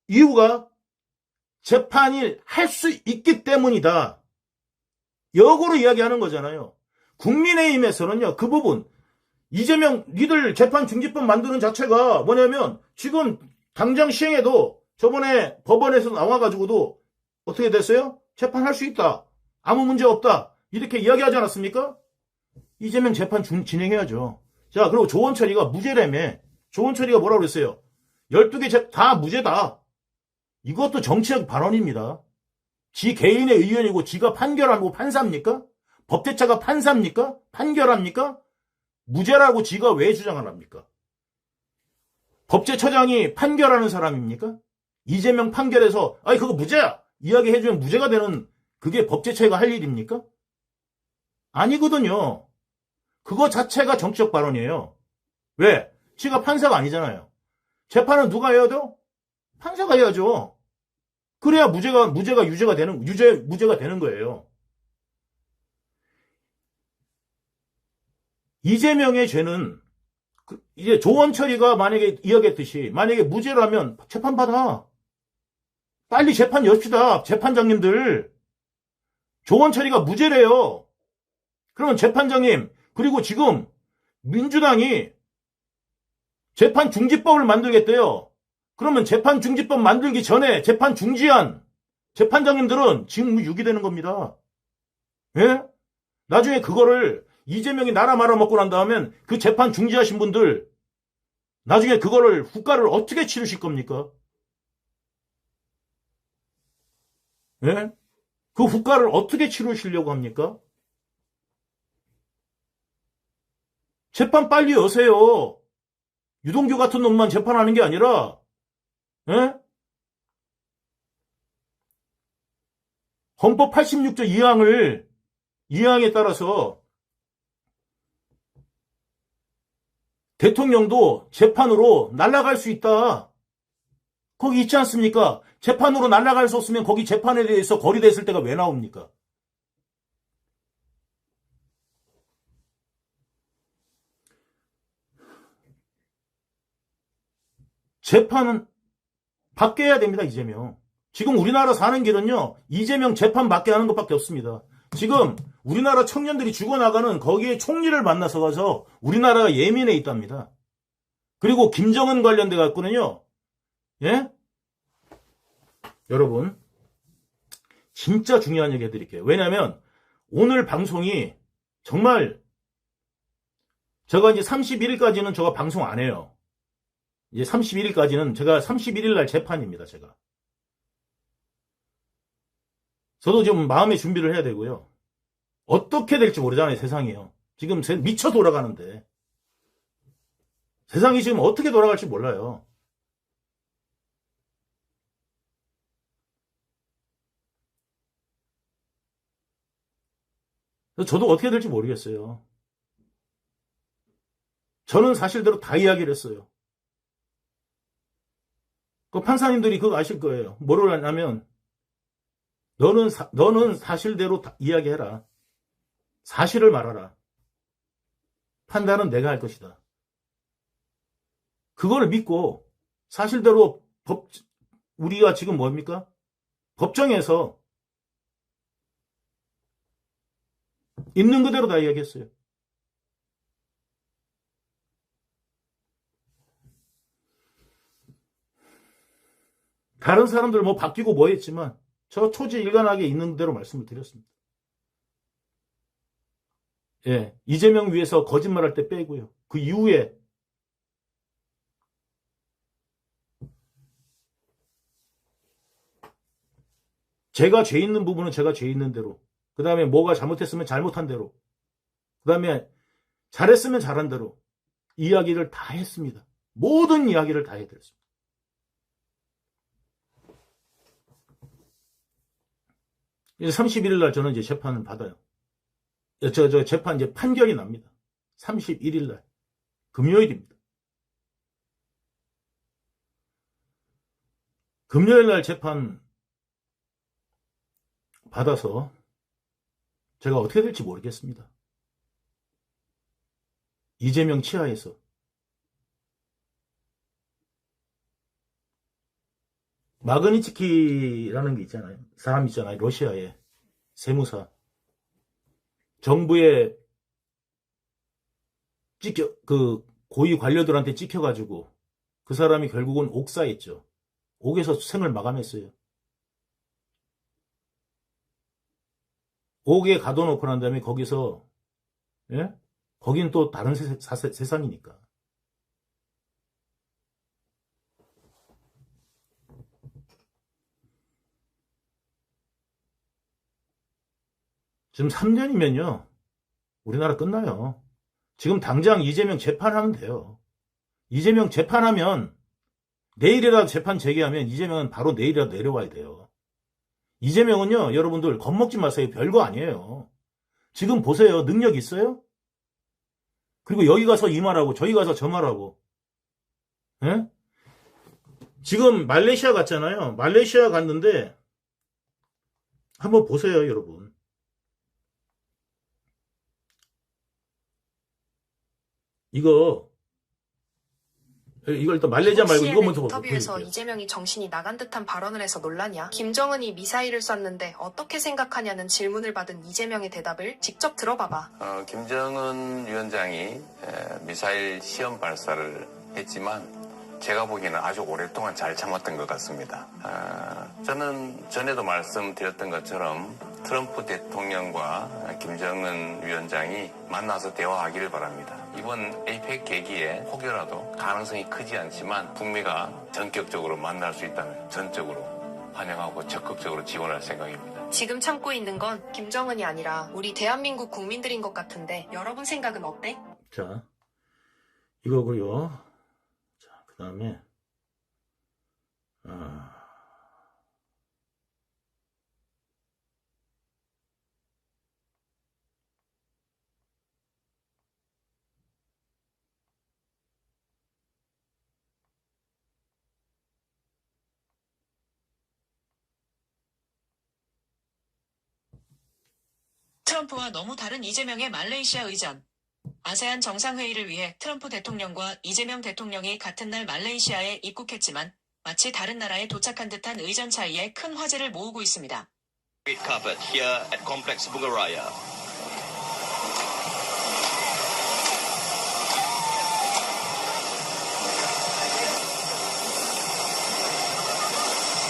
이유가 재판을 할 수 있기 때문이다. 역으로 이야기하는 거잖아요. 국민의힘에서는요, 그 부분, 이재명, 니들 재판 중지법 만드는 자체가 뭐냐면, 지금 당장 시행해도 저번에 법원에서 나와가지고도 어떻게 됐어요? 재판할 수 있다. 아무 문제 없다. 이렇게 이야기하지 않았습니까? 이재명 재판 진행해야죠. 자, 그리고 조원철이가 무죄라며. 조원철이가 뭐라고 그랬어요? 12개 다 무죄다. 이것도 정치적 발언입니다. 지 개인의 의견이고 지가 판결하고 판사입니까? 법제처가 판사입니까? 판결합니까? 무죄라고 지가 왜 주장을 합니까? 법제처장이 판결하는 사람입니까? 이재명 판결에서 아니 그거 무죄야 이야기해주면 무죄가 되는 그게 법제처가 할 일입니까? 아니거든요. 그거 자체가 정치적 발언이에요. 왜? 지가 판사가 아니잖아요. 재판은 누가 해야 돼요? 판사가 해야죠. 그래야 무죄가 유죄가 되는 거예요. 이재명의 죄는 이제 조원철이가 만약에 이야기했듯이 만약에 무죄라면 재판 받아. 빨리 재판 엽시다. 재판장님들. 조원철이가 무죄래요. 그러면 재판장님 그리고 지금 민주당이 재판 중지법을 만들겠대요. 그러면 재판 중지법 만들기 전에 재판 중지한 재판장님들은 직무유기 되는 겁니다. 예? 나중에 그거를 이재명이 나라 말아먹고 난 다음엔 그 재판 중지하신 분들 나중에 그거를 후과를 어떻게 치르실 겁니까? 예? 그 후과를 어떻게 치르시려고 합니까? 재판 빨리 여세요. 유동규 같은 놈만 재판하는 게 아니라, 예? 헌법 86조 2항에 따라서 대통령도 재판으로 날아갈 수 있다. 거기 있지 않습니까? 재판으로 날아갈 수 없으면 거기 재판에 대해서 거리됐을 때가 왜 나옵니까? 재판은 바뀌어야 됩니다, 이재명. 지금 우리나라 사는 길은요, 이재명 재판 받게 하는 것밖에 없습니다. 지금 우리나라 청년들이 죽어나가는 거기에 총리를 만나서 가서 우리나라가 예민해 있답니다. 그리고 김정은 관련돼 갖고는요, 예? 여러분, 진짜 중요한 얘기 해드릴게요. 왜냐면 오늘 방송이 정말 제가 이제 31일까지는 제가 방송 안 해요. 이제 31일까지는 제가 31일 날 재판입니다, 제가. 저도 좀 마음의 준비를 해야 되고요. 어떻게 될지 모르잖아요, 세상이요. 지금 미쳐 돌아가는데. 세상이 지금 어떻게 돌아갈지 몰라요. 저도 어떻게 될지 모르겠어요. 저는 사실대로 다 이야기를 했어요. 그 판사님들이 그거 아실 거예요. 뭐를 하냐면 너는 사실대로 다 이야기해라. 사실을 말하라. 판단은 내가 할 것이다. 그걸 믿고 사실대로 우리가 지금 뭡니까? 법정에서 있는 그대로 다 이야기했어요. 다른 사람들 뭐 바뀌고 뭐 했지만 저 초지일관하게 있는 그대로 말씀을 드렸습니다. 예, 이재명 위해서 거짓말할 때 빼고요. 그 이후에 제가 죄 있는 부분은 제가 죄 있는 대로, 그 다음에 뭐가 잘못했으면 잘못한 대로, 그 다음에 잘했으면 잘한 대로 이야기를 다 했습니다. 모든 이야기를 다 해드렸습니다. 이제 31일 날 저는 이제 재판을 받아요. 저 재판 이제 판결이 납니다. 31일 날. 금요일입니다. 금요일 날 재판 받아서 제가 어떻게 될지 모르겠습니다. 이재명 치하에서 마그니츠키라는 게 있잖아요. 사람 있잖아요. 러시아의 세무사. 정부에 그 고위 관료들한테 찍혀가지고 그 사람이 결국은 옥사했죠. 옥에서 생을 마감했어요. 옥에 가둬놓고 난 다음에 거기서, 예? 거긴 또 다른 세상이니까. 지금 3년이면요, 우리나라 끝나요. 지금 당장 이재명 재판하면 돼요. 이재명 재판하면, 내일이라도 재판 재개하면 이재명은 바로 내일이라도 내려와야 돼요. 이재명은요, 여러분들 겁먹지 마세요. 별거 아니에요. 지금 보세요. 능력 있어요? 그리고 여기 가서 이 말하고 저기 가서 저 말하고. 예? 지금 말레이시아 갔잖아요. 말레이시아 갔는데 한번 보세요, 여러분. 이걸 일단 말레이시아 말고 이거 먼저 인터뷰에서 보여줄게요. 이재명이 정신이 나간 듯한 발언을 해서 논란이야. 김정은이 미사일을 쐈는데 어떻게 생각하냐는 질문을 받은 이재명의 대답을 직접 들어봐봐. 김정은 위원장이 미사일 시험 발사를 했지만 제가 보기에는 아주 오랫동안 잘 참았던 것 같습니다. 저는 전에도 말씀드렸던 것처럼 트럼프 대통령과 김정은 위원장이 만나서 대화하기를 바랍니다. 이번 에이펙 계기에 혹여라도 가능성이 크지 않지만 북미가 전격적으로 만날 수 있다면 전적으로 환영하고 적극적으로 지원할 생각입니다. 지금 참고 있는 건 김정은이 아니라 우리 대한민국 국민들인 것 같은데 여러분 생각은 어때? 자, 이거고요. 자, 그 다음에 트럼프와 너무 다른 이재명의 말레이시아 의전. 아세안 정상회의를 위해 트럼프 대통령과 이재명 대통령이 같은 날 말레이시아에 입국했지만 마치 다른 나라에 도착한 듯한 의전 차이에 큰 화제를 모으고 있습니다. Red carpet here at Complex Bunga Raya.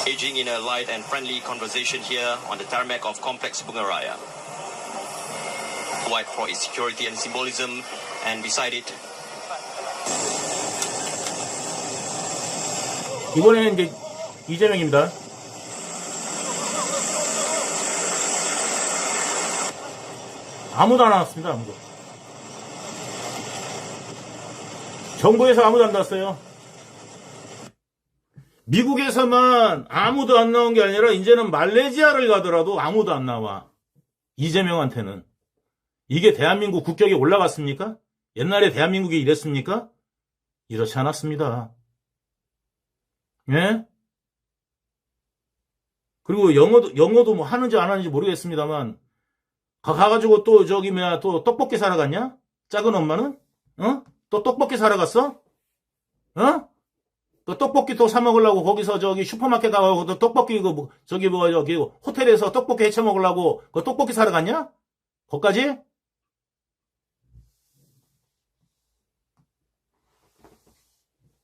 Engaging in a light and friendly conversation here on the tarmac of Complex Bunga Raya. White for its security and symbolism, and beside it, 이번에는 이제 이재명입니다. 아무도 안 왔습니다. 아무도. 정부에서 아무도 안 나왔어요. 미국에서만 아무도 안 나온 게 아니라 이제는 말레이시아를 가더라도 아무도 안 나와. 이재명한테는. 이게 대한민국 국격에 올라갔습니까? 옛날에 대한민국이 이랬습니까? 이렇지 않았습니다. 예? 그리고 영어도 뭐 하는지 안 하는지 모르겠습니다만, 가가지고 또 또 떡볶이 사러 갔냐? 작은 엄마는? 어? 또 떡볶이 사러 갔어? 어? 또 떡볶이 또 사 먹으려고 거기서 슈퍼마켓 가고 또 떡볶이 호텔에서 떡볶이 해쳐 먹으려고 그 떡볶이 사러 갔냐? 거기까지?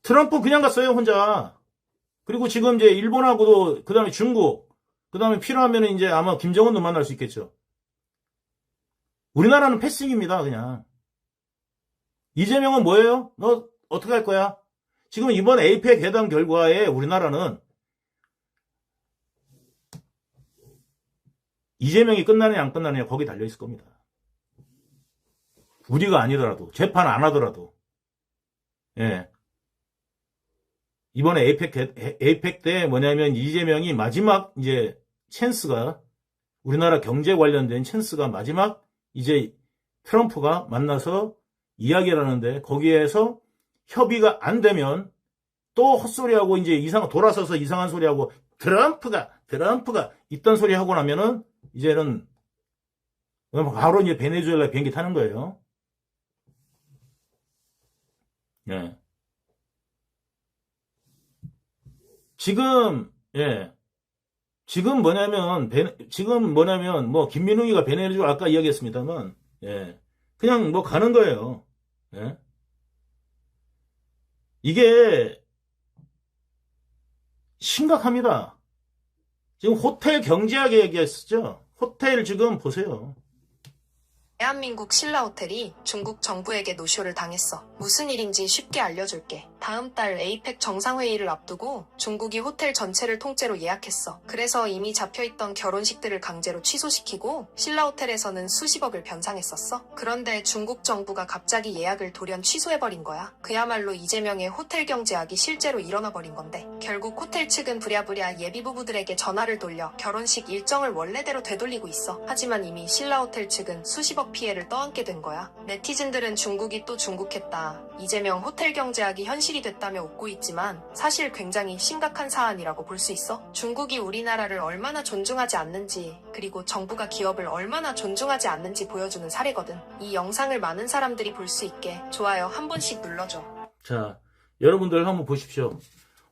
트럼프 그냥 갔어요, 혼자. 그리고 지금 이제 일본하고도, 그 다음에 중국, 그 다음에 필요하면 이제 아마 김정은도 만날 수 있겠죠. 우리나라는 패싱입니다, 그냥. 이재명은 뭐예요? 너 어떻게 할 거야? 지금 이번 에이펙 회담 결과에 우리나라는 이재명이 끝나느냐 안 끝나느냐 거기 달려있을 겁니다. 우리가 아니더라도, 재판 안 하더라도. 예. 이번에 에이펙 때 뭐냐면 이재명이 마지막 이제 찬스가 우리나라 경제 관련된 찬스가 마지막 이제 트럼프가 만나서 이야기를 하는데 거기에서 협의가 안 되면 또 헛소리하고 이제 돌아서서 이상한 소리하고 트럼프가 있던 소리 하고 나면은 이제는 바로 이제 베네수엘라 비행기 타는 거예요. 예. 지금 뭐냐면, 뭐, 김민웅이가 베네수엘라 아까 이야기했습니다만, 예. 그냥 뭐 가는 거예요. 예. 이게, 심각합니다. 지금 호텔 경제학에 얘기했었죠? 호텔 지금 보세요. 대한민국 신라호텔이 중국 정부에게 노쇼를 당했어. 무슨 일인지 쉽게 알려줄게. 다음 달 에이펙 정상회의를 앞두고 중국이 호텔 전체를 통째로 예약했어. 그래서 이미 잡혀있던 결혼식들을 강제로 취소시키고 신라호텔에서는 수십억을 변상했었어. 그런데 중국 정부가 갑자기 예약을 돌연 취소해버린 거야. 그야말로 이재명의 호텔 경제학이 실제로 일어나버린 건데 결국 호텔 측은 부랴부랴 예비부부들에게 전화를 돌려 결혼식 일정을 원래대로 되돌리고 있어. 하지만 이미 신라호텔 측은 수십억 피해를 떠안게 된 거야. 네티즌들은 중국이 또 중국했다. 이재명 호텔 경제학이 현실이 됐다며 웃고 있지만 사실 굉장히 심각한 사안이라고 볼 수 있어. 중국이 우리나라를 얼마나 존중하지 않는지 그리고 정부가 기업을 얼마나 존중하지 않는지 보여주는 사례거든. 이 영상을 많은 사람들이 볼 수 있게 좋아요 한 번씩 눌러줘. 자, 여러분들 한번 보십시오.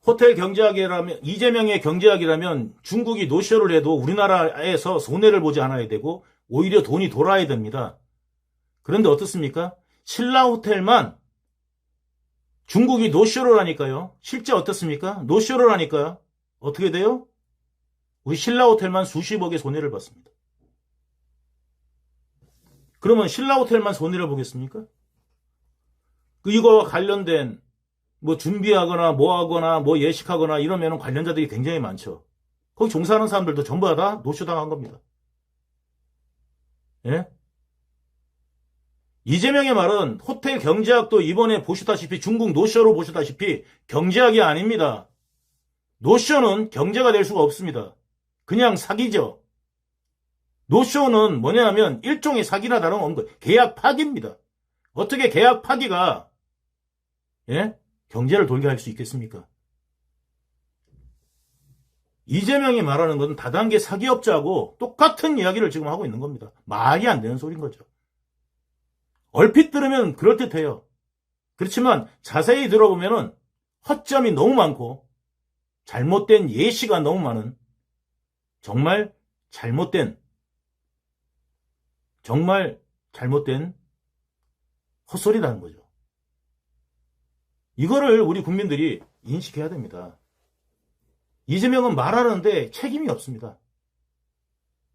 호텔 경제학이라면 이재명의 경제학이라면 중국이 노쇼를 해도 우리나라에서 손해를 보지 않아야 되고 오히려 돈이 돌아야 됩니다. 그런데 어떻습니까? 신라 호텔만 중국이 노쇼를 하니까요. 실제 어떻습니까? 노쇼를 하니까 어떻게 돼요? 우리 신라호텔만 수십억의 손해를 봤습니다. 그러면 신라호텔만 손해를 보겠습니까? 이거와 관련된 뭐 준비하거나 뭐 하거나 뭐 예식하거나 이러면 관련자들이 굉장히 많죠. 거기 종사하는 사람들도 전부 다 노쇼당한 겁니다. 예? 이재명의 말은 호텔 경제학도 이번에 보시다시피 중국 노쇼로 보시다시피 경제학이 아닙니다. 노쇼는 경제가 될 수가 없습니다. 그냥 사기죠. 노쇼는 뭐냐 하면 일종의 사기나 다름없는 거예요. 계약 파기입니다. 어떻게 계약 파기가 예? 경제를 돌게 할 수 있겠습니까? 이재명이 말하는 건 다단계 사기업자하고 똑같은 이야기를 지금 하고 있는 겁니다. 말이 안 되는 소리인 거죠. 얼핏 들으면 그럴듯해요. 그렇지만 자세히 들어보면은 허점이 너무 많고 잘못된 예시가 너무 많은 정말 잘못된 헛소리라는 거죠. 이거를 우리 국민들이 인식해야 됩니다. 이재명은 말하는데 책임이 없습니다.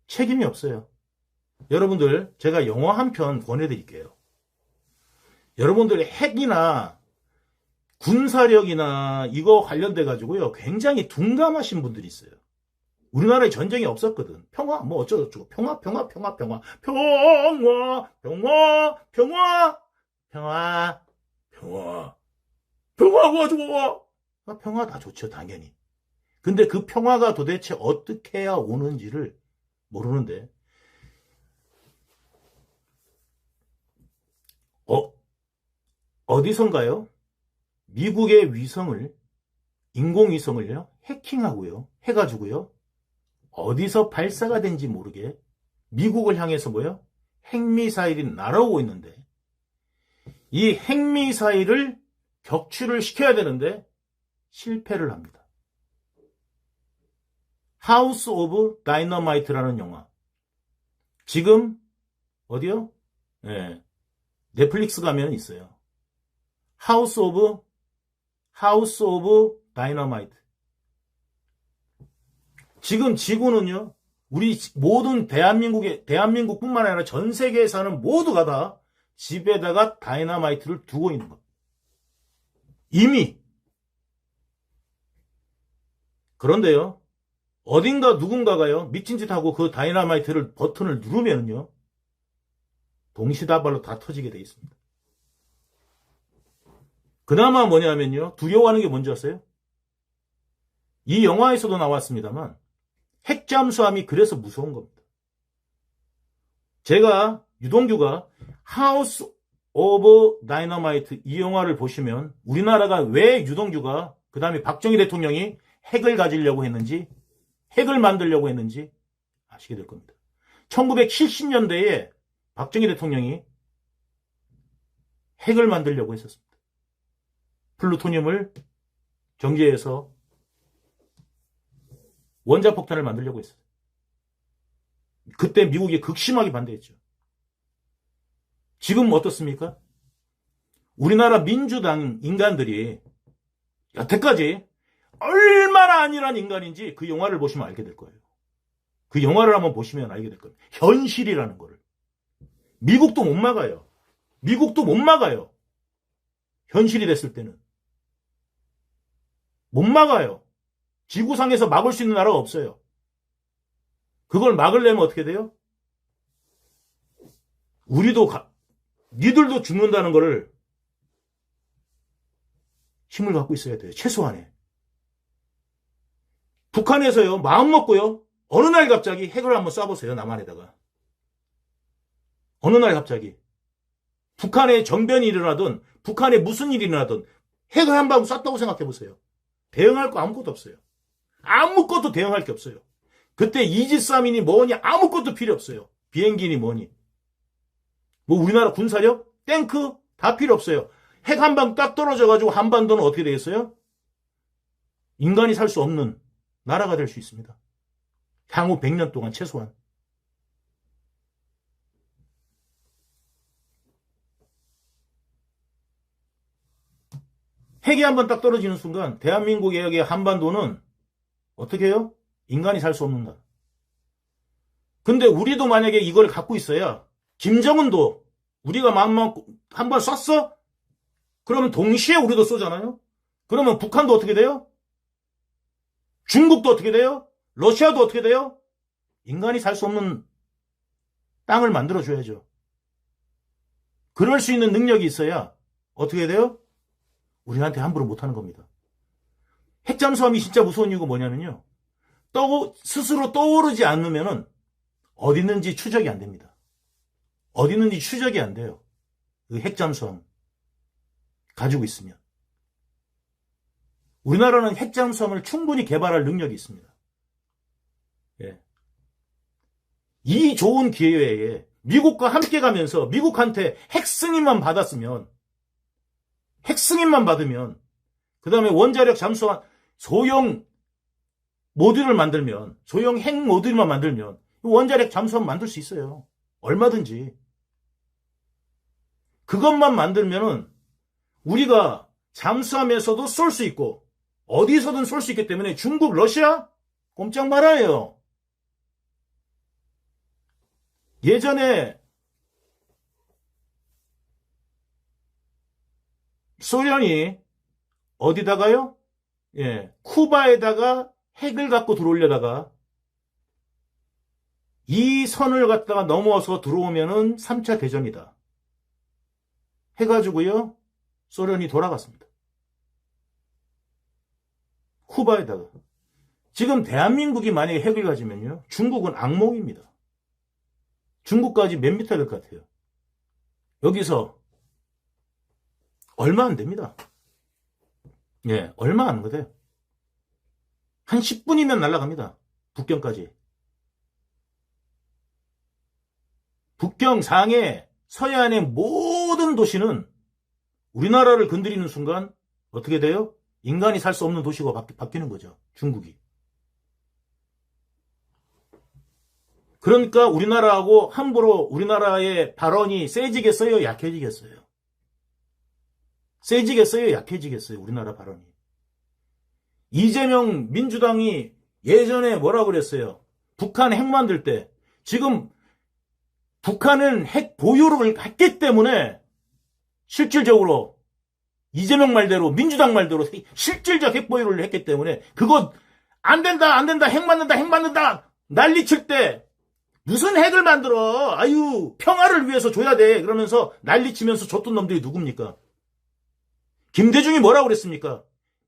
책임이 없어요. 여러분들 제가 영화 한 편 권해드릴게요. 여러분들 핵이나 군사력이나 이거 관련돼 가지고요 굉장히 둔감하신 분들이 있어요. 우리나라에 전쟁이 없었거든. 평화 뭐 어쩌고저쩌고 평화 가지고 평화 다 좋죠 당연히. 근데 그 평화가 도대체 어떻게 해야 오는지를 모르는데 어디선가요? 미국의 위성을 인공위성을요 해킹하고요 해가지고요 어디서 발사가 된지 모르게 미국을 향해서 뭐요? 핵미사일이 날아오고 있는데 이 핵미사일을 격추를 시켜야 되는데 실패를 합니다. 하우스 오브 다이너마이트라는 영화. 지금 어디요? 네. 넷플릭스 가면 있어요. 하우스 오브 다이너마이트. 지금 지구는요. 우리 모든 대한민국뿐만 아니라 전 세계에 사는 모두가 다 집에다가 다이너마이트를 두고 있는 것. 이미. 그런데요. 어딘가 누군가가요. 미친 짓 하고 그 다이너마이트를 버튼을 누르면요. 동시다발로 다 터지게 돼 있습니다. 그나마 뭐냐면요. 두려워하는 게 뭔지 아세요? 이 영화에서도 나왔습니다만 핵잠수함이 그래서 무서운 겁니다. 제가 유동규가 하우스 오브 다이너마이트 이 영화를 보시면 우리나라가 왜 유동규가 그 다음에 박정희 대통령이 핵을 가지려고 했는지 핵을 만들려고 했는지 아시게 될 겁니다. 1970년대에 박정희 대통령이 핵을 만들려고 했었습니다. 플루토늄을 정제해서 원자폭탄을 만들려고 했어요. 그때 미국이 극심하게 반대했죠. 지금 어떻습니까? 우리나라 민주당 인간들이 여태까지 얼마나 안일한 인간인지 그 영화를 보시면 알게 될 거예요. 그 영화를 한번 보시면 알게 될 거예요. 현실이라는 거를. 미국도 못 막아요. 미국도 못 막아요. 현실이 됐을 때는. 못 막아요. 지구상에서 막을 수 있는 나라가 없어요. 그걸 막으려면 어떻게 돼요? 니들도 죽는다는 거를 힘을 갖고 있어야 돼요. 최소한에. 북한에서요, 마음 먹고요, 어느 날 갑자기 핵을 한번 쏴보세요, 남한에다가. 어느 날 갑자기. 북한에 정변이 일어나든, 북한에 무슨 일이 일어나든, 핵을 한 방 쐈다고 생각해보세요. 대응할 거 아무것도 없어요. 아무것도 대응할 게 없어요. 그때 이지스함이니 뭐니 아무것도 필요 없어요. 비행기니 뭐니. 뭐 우리나라 군사력? 탱크? 다 필요 없어요. 핵 한 방 딱 떨어져가지고 한반도는 어떻게 되겠어요? 인간이 살 수 없는 나라가 될 수 있습니다. 향후 100년 동안 최소한. 핵이 한번 딱 떨어지는 순간 대한민국의 한반도는 어떻게 해요? 인간이 살 수 없는 나라. 근데 우리도 만약에 이걸 갖고 있어야 김정은도 우리가 마음만 한번 쐈어? 그러면 동시에 우리도 쏘잖아요? 그러면 북한도 어떻게 돼요? 중국도 어떻게 돼요? 러시아도 어떻게 돼요? 인간이 살 수 없는 땅을 만들어줘야죠. 그럴 수 있는 능력이 있어야 어떻게 돼요? 우리한테 함부로 못하는 겁니다. 핵잠수함이 진짜 무서운 이유가 뭐냐면요. 스스로 떠오르지 않으면은 어디 있는지 추적이 안 됩니다. 어디 있는지 추적이 안 돼요. 그 핵잠수함 가지고 있으면. 우리나라는 핵잠수함을 충분히 개발할 능력이 있습니다. 예. 이 좋은 기회에 미국과 함께 가면서 미국한테 핵승인만 받으면 그 다음에 원자력 잠수함 소형 모듈을 만들면 소형 핵 모듈만 만들면 원자력 잠수함 만들 수 있어요. 얼마든지. 그것만 만들면은 우리가 잠수함에서도 쏠 수 있고 어디서든 쏠 수 있기 때문에 중국, 러시아 꼼짝 말아요. 예전에 소련이 어디다가요? 예, 쿠바에다가 핵을 갖고 들어오려다가 이 선을 갖다가 넘어서 들어오면은 3차 대전이다. 해가지고요, 소련이 돌아갔습니다. 쿠바에다가. 지금 대한민국이 만약에 핵을 가지면요, 중국은 악몽입니다. 중국까지 몇 미터 될 것 같아요. 여기서 얼마 안 됩니다. 예, 얼마 안 거돼요. 한 10분이면 날아갑니다. 북경까지. 북경, 상해, 서해안의 모든 도시는 우리나라를 건드리는 순간 어떻게 돼요? 인간이 살 수 없는 도시가 바뀌는 거죠. 중국이. 그러니까 우리나라하고 함부로 우리나라의 발언이 세지겠어요? 약해지겠어요? 세지겠어요? 약해지겠어요? 우리나라 발언이. 이재명 민주당이 예전에 뭐라고 그랬어요? 북한 핵 만들 때 지금 북한은 핵 보유를 했기 때문에 실질적으로 이재명 말대로 민주당 말대로 실질적 핵 보유를 했기 때문에 그거 안 된다 핵 만든다 난리칠 때 무슨 핵을 만들어? 아유, 평화를 위해서 줘야 돼. 그러면서 난리치면서 줬던 놈들이 누굽니까? 김대중이 뭐라고 그랬습니까?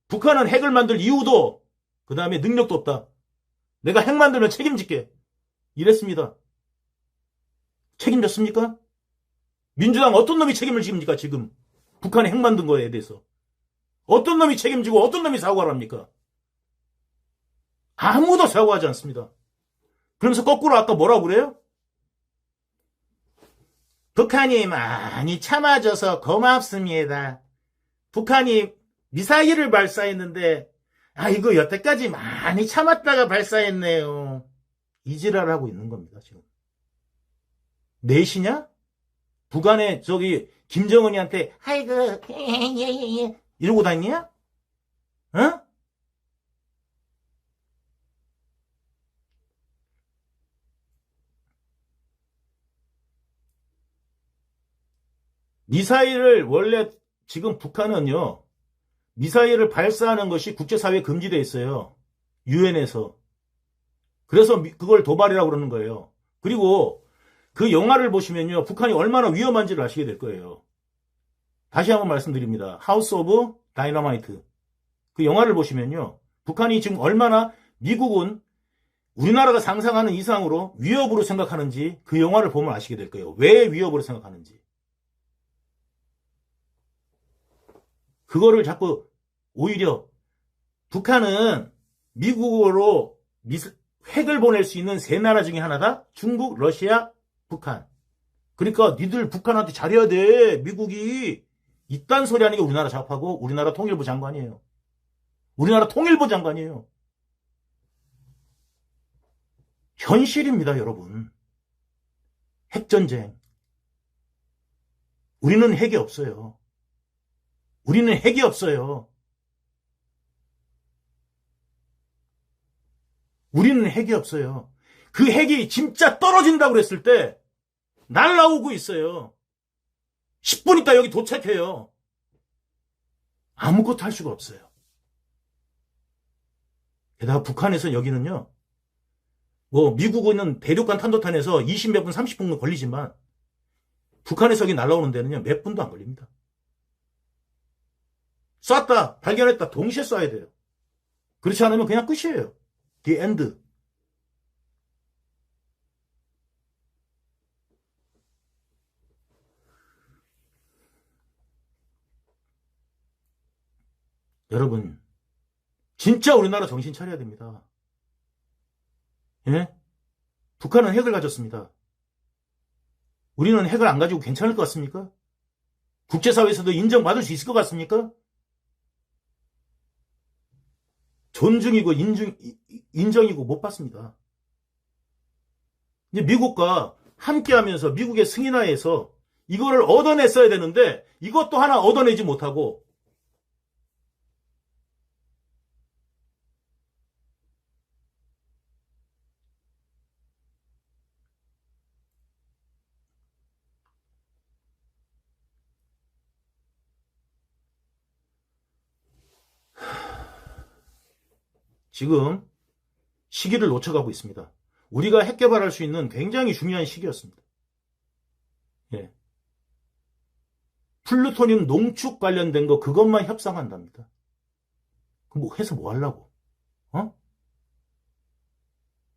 북한은 핵을 만들 이유도 그 다음에 능력도 없다. 내가 핵 만들면 책임질게. 이랬습니다. 책임졌습니까? 민주당 어떤 놈이 책임을 집니까? 지금 북한이 핵 만든 거에 대해서 어떤 놈이 책임지고 어떤 놈이 사과를 합니까? 아무도 사과하지 않습니다. 그러면서 거꾸로 아까 뭐라고 그래요? 북한이 많이 참아줘서 고맙습니다. 북한이 미사일을 발사했는데 이거 여태까지 많이 참았다가 발사했네요. 이지랄하고 있는 겁니다. 지금. 넷이냐? 북한에 김정은이한테 아이고 예 이러고 다니냐? 어? 미사일을 원래 지금 북한은요, 미사일을 발사하는 것이 국제사회에 금지되어 있어요. 유엔에서. 그래서 그걸 도발이라고 그러는 거예요. 그리고 그 영화를 보시면요, 북한이 얼마나 위험한지를 아시게 될 거예요. 다시 한번 말씀드립니다. 하우스 오브 다이너마이트. 그 영화를 보시면요, 북한이 지금 얼마나 미국은 우리나라가 상상하는 이상으로 위협으로 생각하는지 그 영화를 보면 아시게 될 거예요. 왜 위협으로 생각하는지. 그거를 자꾸 오히려 북한은 미국으로 핵을 보낼 수 있는 세 나라 중에 하나다. 중국, 러시아, 북한. 그러니까 니들 북한한테 잘해야 돼. 미국이. 이딴 소리 하는 게 우리나라 좌파고 우리나라 통일부 장관이에요. 우리나라 통일부 장관이에요. 현실입니다, 여러분. 핵전쟁. 우리는 핵이 없어요. 우리는 핵이 없어요. 우리는 핵이 없어요. 그 핵이 진짜 떨어진다고 그랬을 때 날아오고 있어요. 10분 있다 여기 도착해요. 아무것도 할 수가 없어요. 게다가 북한에서 여기는요. 뭐 미국은 대륙간 탄도탄에서 20몇 분 30분 걸리지만 북한에서 여기 날아오는 데는요. 몇 분도 안 걸립니다. 쐈다 발견했다 동시에 쏴야 돼요. 그렇지 않으면 그냥 끝이에요. The end. 여러분 진짜 우리나라 정신 차려야 됩니다. 예? 북한은 핵을 가졌습니다. 우리는 핵을 안 가지고 괜찮을 것 같습니까? 국제사회에서도 인정받을 수 있을 것 같습니까? 존중이고 인정이고 못 받습니다. 이제 미국과 함께하면서 미국의 승인하에서 이거를 얻어냈어야 되는데 이것도 하나 얻어내지 못하고 지금 시기를 놓쳐가고 있습니다. 우리가 핵 개발할 수 있는 굉장히 중요한 시기였습니다. 예. 플루토늄 농축 관련된 거 그것만 협상한답니다. 그럼 뭐 해서 뭐 하려고? 어?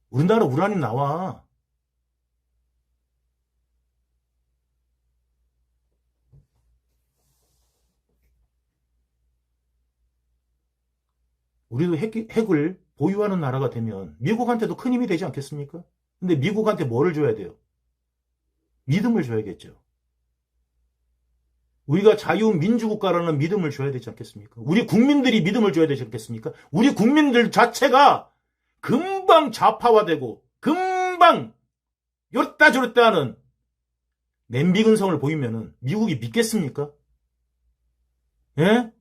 우리나라 우라늄 나와. 우리도 핵을 보유하는 나라가 되면 미국한테도 큰 힘이 되지 않겠습니까? 근데 미국한테 뭐를 줘야 돼요? 믿음을 줘야겠죠. 우리가 자유민주국가라는 믿음을 줘야 되지 않겠습니까? 우리 국민들이 믿음을 줘야 되지 않겠습니까? 우리 국민들 자체가 금방 좌파화되고 금방 요랬다 저랬다 하는 냄비 근성을 보이면은 미국이 믿겠습니까? 예?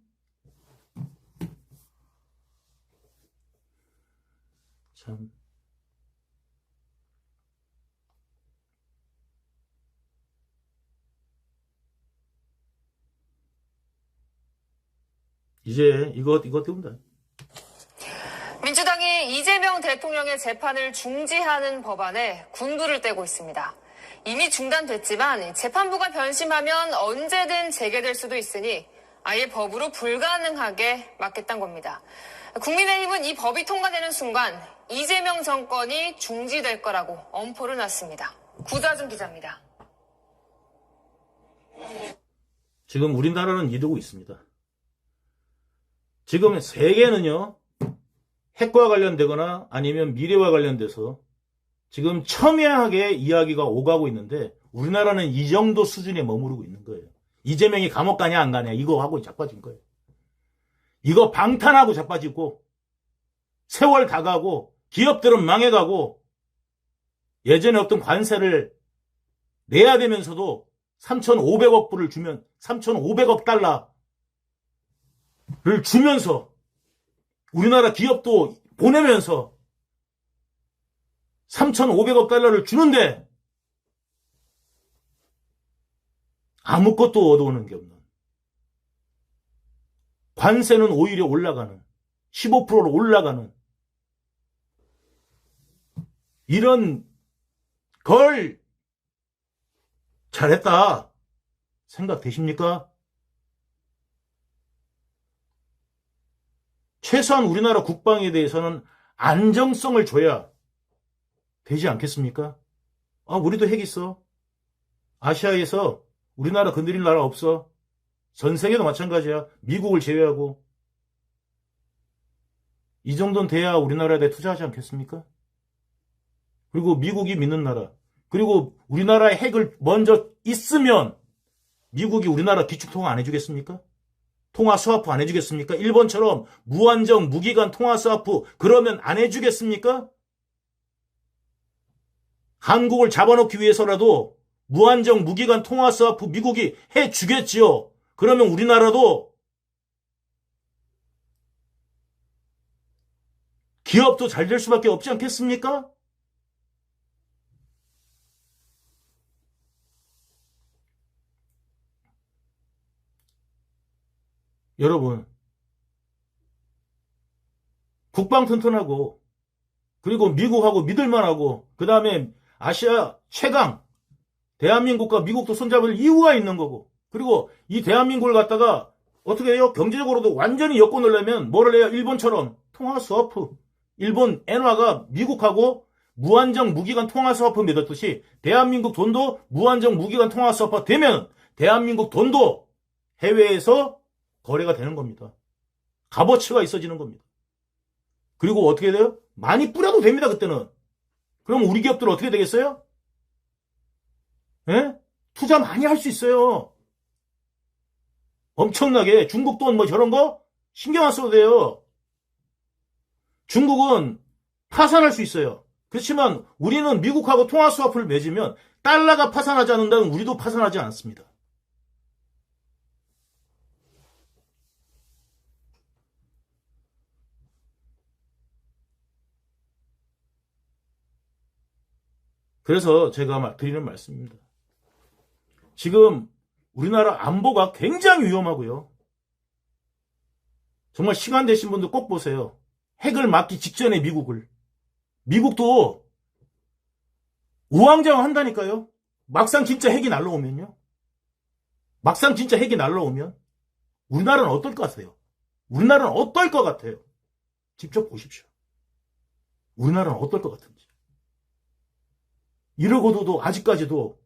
참. 이제 이것 때문이다. 민주당이 이재명 대통령의 재판을 중지하는 법안에 군부를 떼고 있습니다. 이미 중단됐지만 재판부가 변심하면 언제든 재개될 수도 있으니 아예 법으로 불가능하게 막겠다는 겁니다. 국민의힘은 이 법이 통과되는 순간 이재명 정권이 중지될 거라고 엄포를 놨습니다. 구자준 기자입니다. 지금 우리나라는 이러고 있습니다. 지금 세계는요, 핵과 관련되거나 아니면 미래와 관련돼서 지금 첨예하게 이야기가 오가고 있는데 우리나라는 이 정도 수준에 머무르고 있는 거예요. 이재명이 감옥 가냐 안 가냐 이거 하고 자빠진 거예요. 이거 방탄하고 자빠지고 세월 다 가고 기업들은 망해가고 예전에 어떤 관세를 내야 되면서도 3,500억 불을 주면 3,500억 달러를 주면서 우리나라 기업도 보내면서 3,500억 달러를 주는데 아무것도 얻어오는 게 없는, 관세는 오히려 올라가는, 15%로 올라가는 이런 걸 잘했다 생각되십니까? 최소한 우리나라 국방에 대해서는 안정성을 줘야 되지 않겠습니까? 아, 우리도 핵 있어. 아시아에서 우리나라 건드릴 나라 없어. 전 세계도 마찬가지야. 미국을 제외하고. 이 정도는 돼야 우리나라에 대해 투자하지 않겠습니까? 그리고 미국이 믿는 나라. 그리고 우리나라에 핵을 먼저 있으면 미국이 우리나라 기축통화 안 해주겠습니까? 통화 스와프 안 해주겠습니까? 일본처럼 무한정 무기간 통화 스와프 그러면 안 해주겠습니까? 한국을 잡아놓기 위해서라도 무한정 무기간 통화 스와프 미국이 해주겠지요. 그러면 우리나라도 기업도 잘 될 수밖에 없지 않겠습니까? 여러분, 국방 튼튼하고, 그리고 미국하고 믿을만하고, 그 다음에 아시아 최강, 대한민국과 미국도 손잡을 이유가 있는 거고, 그리고 이 대한민국을 갖다가 어떻게 해요? 경제적으로도 완전히 엮어놓으려면 뭐를 해요? 일본처럼 통화 스와프. 일본 엔화가 미국하고 무한정 무기간 통화 스와프 맺었듯이 대한민국 돈도 무한정 무기간 통화 스와프 되면 대한민국 돈도 해외에서 거래가 되는 겁니다. 값어치가 있어지는 겁니다. 그리고 어떻게 돼요? 많이 뿌려도 됩니다, 그때는. 그럼 우리 기업들 어떻게 되겠어요? 예? 투자 많이 할 수 있어요. 엄청나게 중국 돈 뭐 저런 거 신경 안 써도 돼요. 중국은 파산할 수 있어요. 그렇지만 우리는 미국하고 통화 스와프를 맺으면 달러가 파산하지 않는다면 우리도 파산하지 않습니다. 그래서 제가 드리는 말씀입니다. 지금 우리나라 안보가 굉장히 위험하고요. 정말 시간 되신 분들 꼭 보세요. 핵을 맞기 직전에 미국도 우왕좌왕 한다니까요. 막상 진짜 핵이 날라오면요. 막상 진짜 핵이 날라오면 우리나라는 어떨 것 같아요? 우리나라는 어떨 것 같아요? 직접 보십시오. 우리나라는 어떨 것 같은지. 이러고도 아직까지도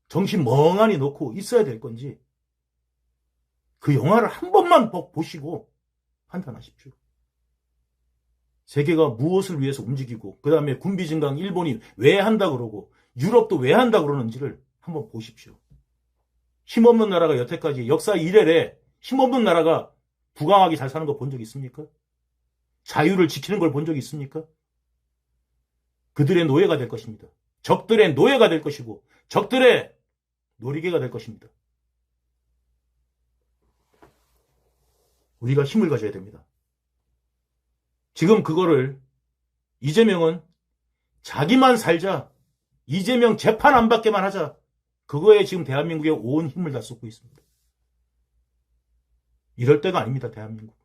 정신 멍하니 놓고 있어야 될 건지 그 영화를 한 번만 보시고 판단하십시오. 세계가 무엇을 위해서 움직이고 그 다음에 군비 증강 일본이 왜 한다 그러고 유럽도 왜 한다 그러는지를 한번 보십시오. 힘없는 나라가 여태까지 역사 이래래 힘없는 나라가 부강하게 잘 사는 거 본 적 있습니까? 자유를 지키는 걸 본 적 있습니까? 그들의 노예가 될 것입니다. 적들의 노예가 될 것이고 적들의 놀이개가 될 것입니다. 우리가 힘을 가져야 됩니다. 지금 그거를 이재명은 자기만 살자, 이재명 재판 안 받게만 하자, 그거에 지금 대한민국에 온 힘을 다 쏟고 있습니다. 이럴 때가 아닙니다, 대한민국.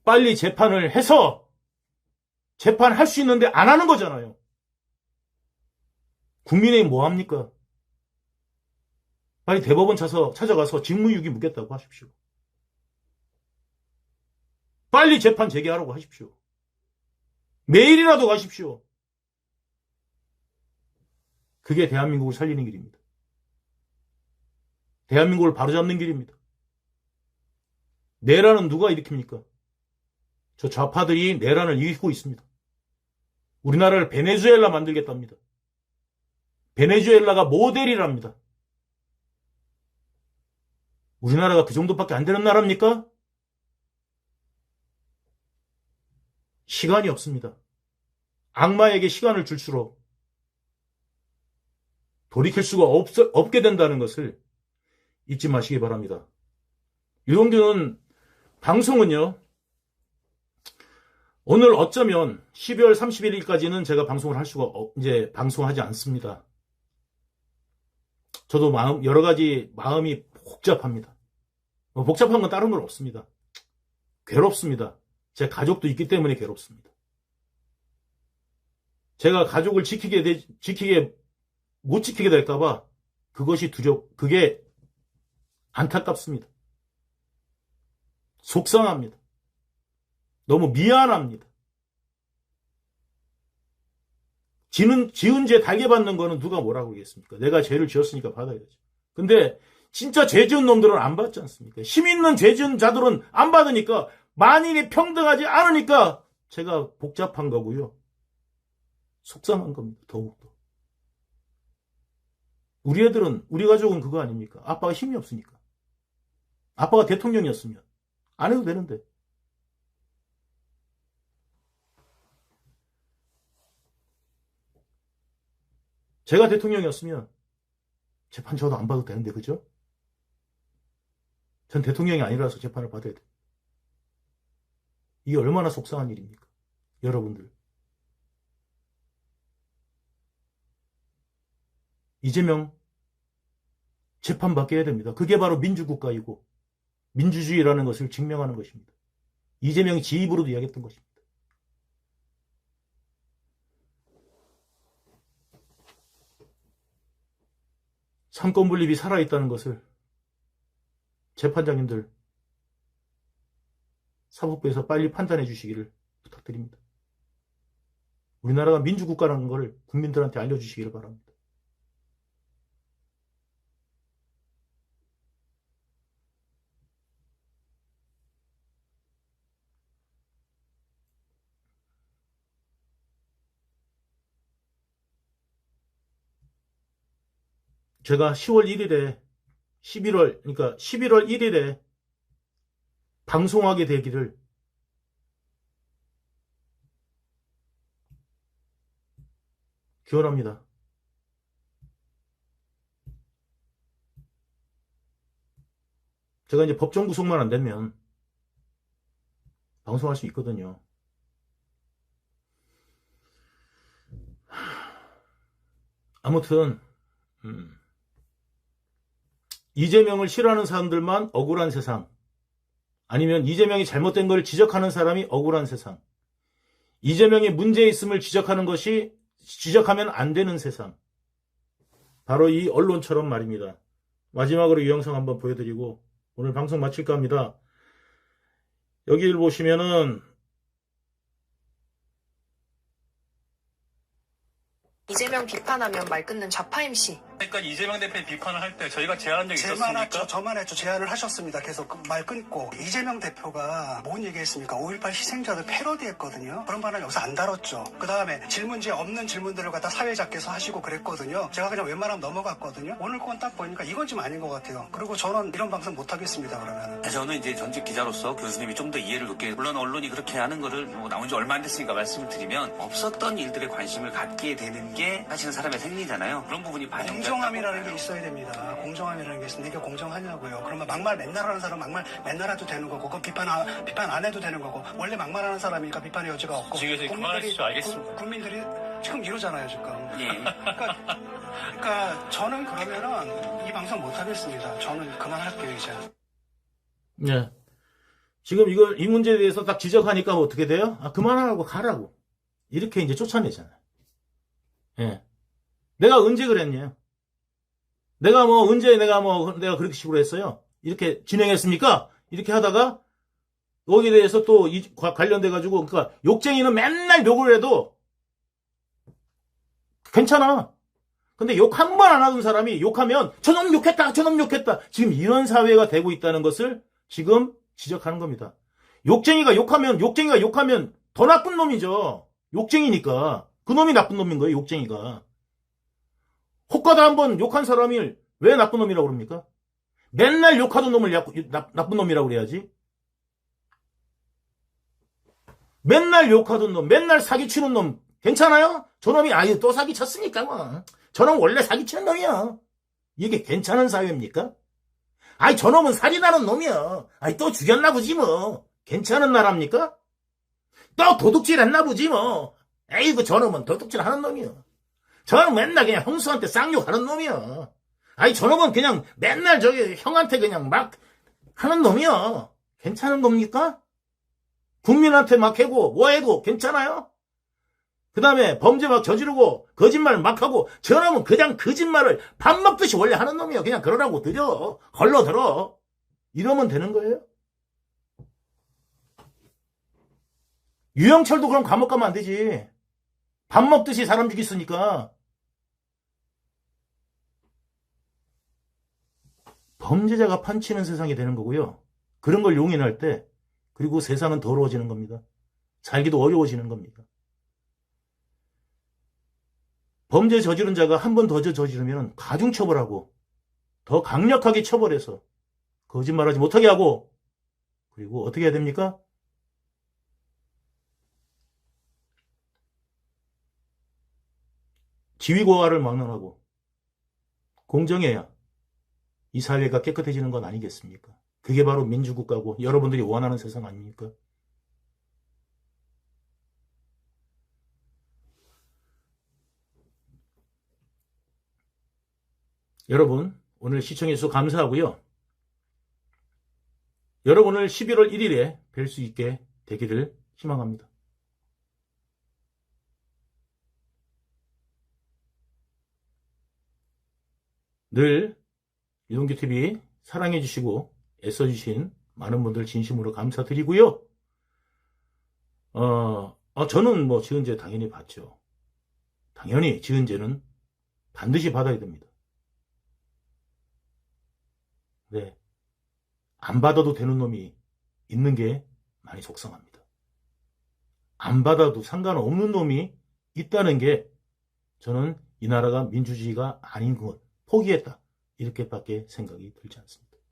빨리 재판을 해서 재판할 수 있는데 안 하는 거잖아요. 국민의힘 뭐 합니까? 빨리 대법원 찾아가서 직무유기 묻겠다고 하십시오. 빨리 재판 재개하라고 하십시오. 매일이라도 가십시오. 그게 대한민국을 살리는 길입니다. 대한민국을 바로잡는 길입니다. 내란은 누가 일으킵니까? 저 좌파들이 내란을 일으키고 있습니다. 우리나라를 베네수엘라 만들겠답니다. 베네수엘라가 모델이랍니다. 우리나라가 그 정도밖에 안 되는 나라입니까? 시간이 없습니다. 악마에게 시간을 줄수록 돌이킬 수가 없게 된다는 것을 잊지 마시기 바랍니다. 유동규는 방송은요, 오늘 어쩌면 12월 31일까지는 제가 방송을 할 수가 이제 방송하지 않습니다. 저도 여러 가지 마음이 복잡합니다. 복잡한 건 다른 건 없습니다. 괴롭습니다. 제 가족도 있기 때문에 괴롭습니다. 제가 가족을 못 지키게 될까봐 그것이 그게 안타깝습니다. 속상합니다. 너무 미안합니다. 지은 죄 달게 받는 거는 누가 뭐라고 그러겠습니까? 내가 죄를 지었으니까 받아야지. 근데 진짜 죄 지은 놈들은 안 받지 않습니까? 힘 있는 죄 지은 자들은 안 받으니까, 만인이 평등하지 않으니까 제가 복잡한 거고요. 속상한 겁니다. 더욱더. 우리 가족은 그거 아닙니까? 아빠가 힘이 없으니까. 아빠가 대통령이었으면 안 해도 되는데. 제가 대통령이었으면 재판 저도 안 봐도 되는데, 그죠? 전 대통령이 아니라서 재판을 받아야 돼요. 이게 얼마나 속상한 일입니까? 여러분들. 이재명 재판받게 해야 됩니다. 그게 바로 민주국가이고 민주주의라는 것을 증명하는 것입니다. 이재명이 지 입으로도 이야기했던 것입니다. 삼권분립이 살아있다는 것을 재판장님들 사법부에서 빨리 판단해 주시기를 부탁드립니다. 우리나라가 민주국가라는 것을 국민들한테 알려주시기를 바랍니다. 제가 10월 1일에 11월 1일에 방송하게 되기를 기원합니다. 제가 이제 법정 구속만 안 되면 방송할 수 있거든요. 아무튼 이재명을 싫어하는 사람들만 억울한 세상, 아니면 이재명이 잘못된 걸 지적하는 사람이 억울한 세상, 이재명이 문제 있음을 지적하면 안 되는 세상, 바로 이 언론처럼 말입니다. 마지막으로 이 영상 한번 보여드리고 오늘 방송 마칠까 합니다. 여기를 보시면은 이재명 비판하면 말 끊는 좌파 MC. 그러니까 이재명 대표의 비판을 할 때 저희가 제안한 적이 있었습니까? 저만 했죠. 제안을 하셨습니다. 계속 말 끊고. 이재명 대표가 뭔 얘기했습니까? 5.18 희생자들 패러디했거든요. 그런 말은 여기서 안 다뤘죠. 그 다음에 질문지에 없는 질문들을 갖다 사회자께서 하시고 그랬거든요. 제가 그냥 웬만하면 넘어갔거든요. 오늘 건 딱 보니까 이건 좀 아닌 것 같아요. 그리고 저는 이런 방송 못 하겠습니다. 그러면 저는 이제 전직 기자로서 교수님이 좀 더 이해를 돕게, 물론 언론이 그렇게 하는 거를 나온 지 얼마 안 됐으니까 말씀을 드리면, 없었던 일들에 관심을 갖게 되는 게 사실은 사람의 생리잖아요. 그런 부분이 공정함이라는 게 있어야 됩니다. 공정함이라는 게 있으면 이게 공정하냐고요. 그러면 막말 맨날 하는 사람 막말 맨날 해도 되는 거고, 그 비판 안 해도 되는 거고, 원래 막말하는 사람이니까 비판의 여지가 없고. 지금 그만하시죠. 알겠습니다. 국민들이 지금 이러잖아요, 지금. 예. 그러니까 저는 그러면은 이 방송 못 하겠습니다. 저는 그만할게요, 이제. 네. 지금 이 문제에 대해서 딱 지적하니까 뭐 어떻게 돼요? 그만하라고 가라고. 이렇게 이제 쫓아내잖아요. 예. 내가 언제 그랬냐? 내가 그렇게 식으로 했어요? 이렇게 진행했습니까? 이렇게 하다가, 거기에 대해서 또 관련돼가지고, 그러니까 욕쟁이는 맨날 욕을 해도 괜찮아. 근데 욕 한 번 안 하던 사람이 욕하면, 저놈 욕했다! 지금 이런 사회가 되고 있다는 것을 지금 지적하는 겁니다. 욕쟁이가 욕하면 더 나쁜 놈이죠. 욕쟁이니까. 그 놈이 나쁜 놈인 거예요, 욕쟁이가. 혹가다 한번 욕한 사람이 왜 나쁜 놈이라고 그럽니까? 맨날 욕하던 놈을 나쁜 놈이라고 그래야지. 맨날 욕하던 놈, 맨날 사기치는 놈, 괜찮아요? 저놈이, 또 사기쳤으니까, 뭐. 저놈 원래 사기치는 놈이야. 이게 괜찮은 사회입니까? 저놈은 살인하는 놈이야. 또 죽였나 보지, 뭐. 괜찮은 나라입니까? 또 도둑질 했나 보지, 뭐. 저놈은 도둑질 하는 놈이야. 저는 맨날 그냥 형수한테 쌍욕하는 놈이야. 저놈은 그냥 맨날 형한테 그냥 막 하는 놈이야. 괜찮은 겁니까? 국민한테 막 해고, 뭐 해도 괜찮아요? 그 다음에 범죄 막 저지르고, 거짓말 막 하고, 저놈은 그냥 거짓말을 밥 먹듯이 원래 하는 놈이야. 그냥 그러라고 걸러들어. 이러면 되는 거예요? 유영철도 그럼 감옥 가면 안 되지. 밥 먹듯이 사람 죽였으니까. 범죄자가 판치는 세상이 되는 거고요. 그런 걸 용인할 때, 그리고 세상은 더러워지는 겁니다. 살기도 어려워지는 겁니다. 범죄 저지른 자가 한 번 더 저지르면 가중처벌하고 더 강력하게 처벌해서 거짓말하지 못하게 하고, 그리고 어떻게 해야 됩니까? 지위고하를 막론하고 공정해야 이 사회가 깨끗해지는 건 아니겠습니까? 그게 바로 민주국가고 여러분들이 원하는 세상 아닙니까? 여러분, 오늘 시청해주셔서 감사하고요. 여러분을 11월 1일에 뵐 수 있게 되기를 희망합니다. 늘 유동규TV 사랑해주시고 애써주신 많은 분들 진심으로 감사드리고요. 저는 뭐 지은죄 당연히 받죠. 당연히 지은죄는 반드시 받아야 됩니다. 네. 안 받아도 되는 놈이 있는 게 많이 속상합니다. 안 받아도 상관없는 놈이 있다는 게 저는 이 나라가 민주주의가 아닌 것, 포기했다. 이렇게밖에 생각이 들지 않습니다.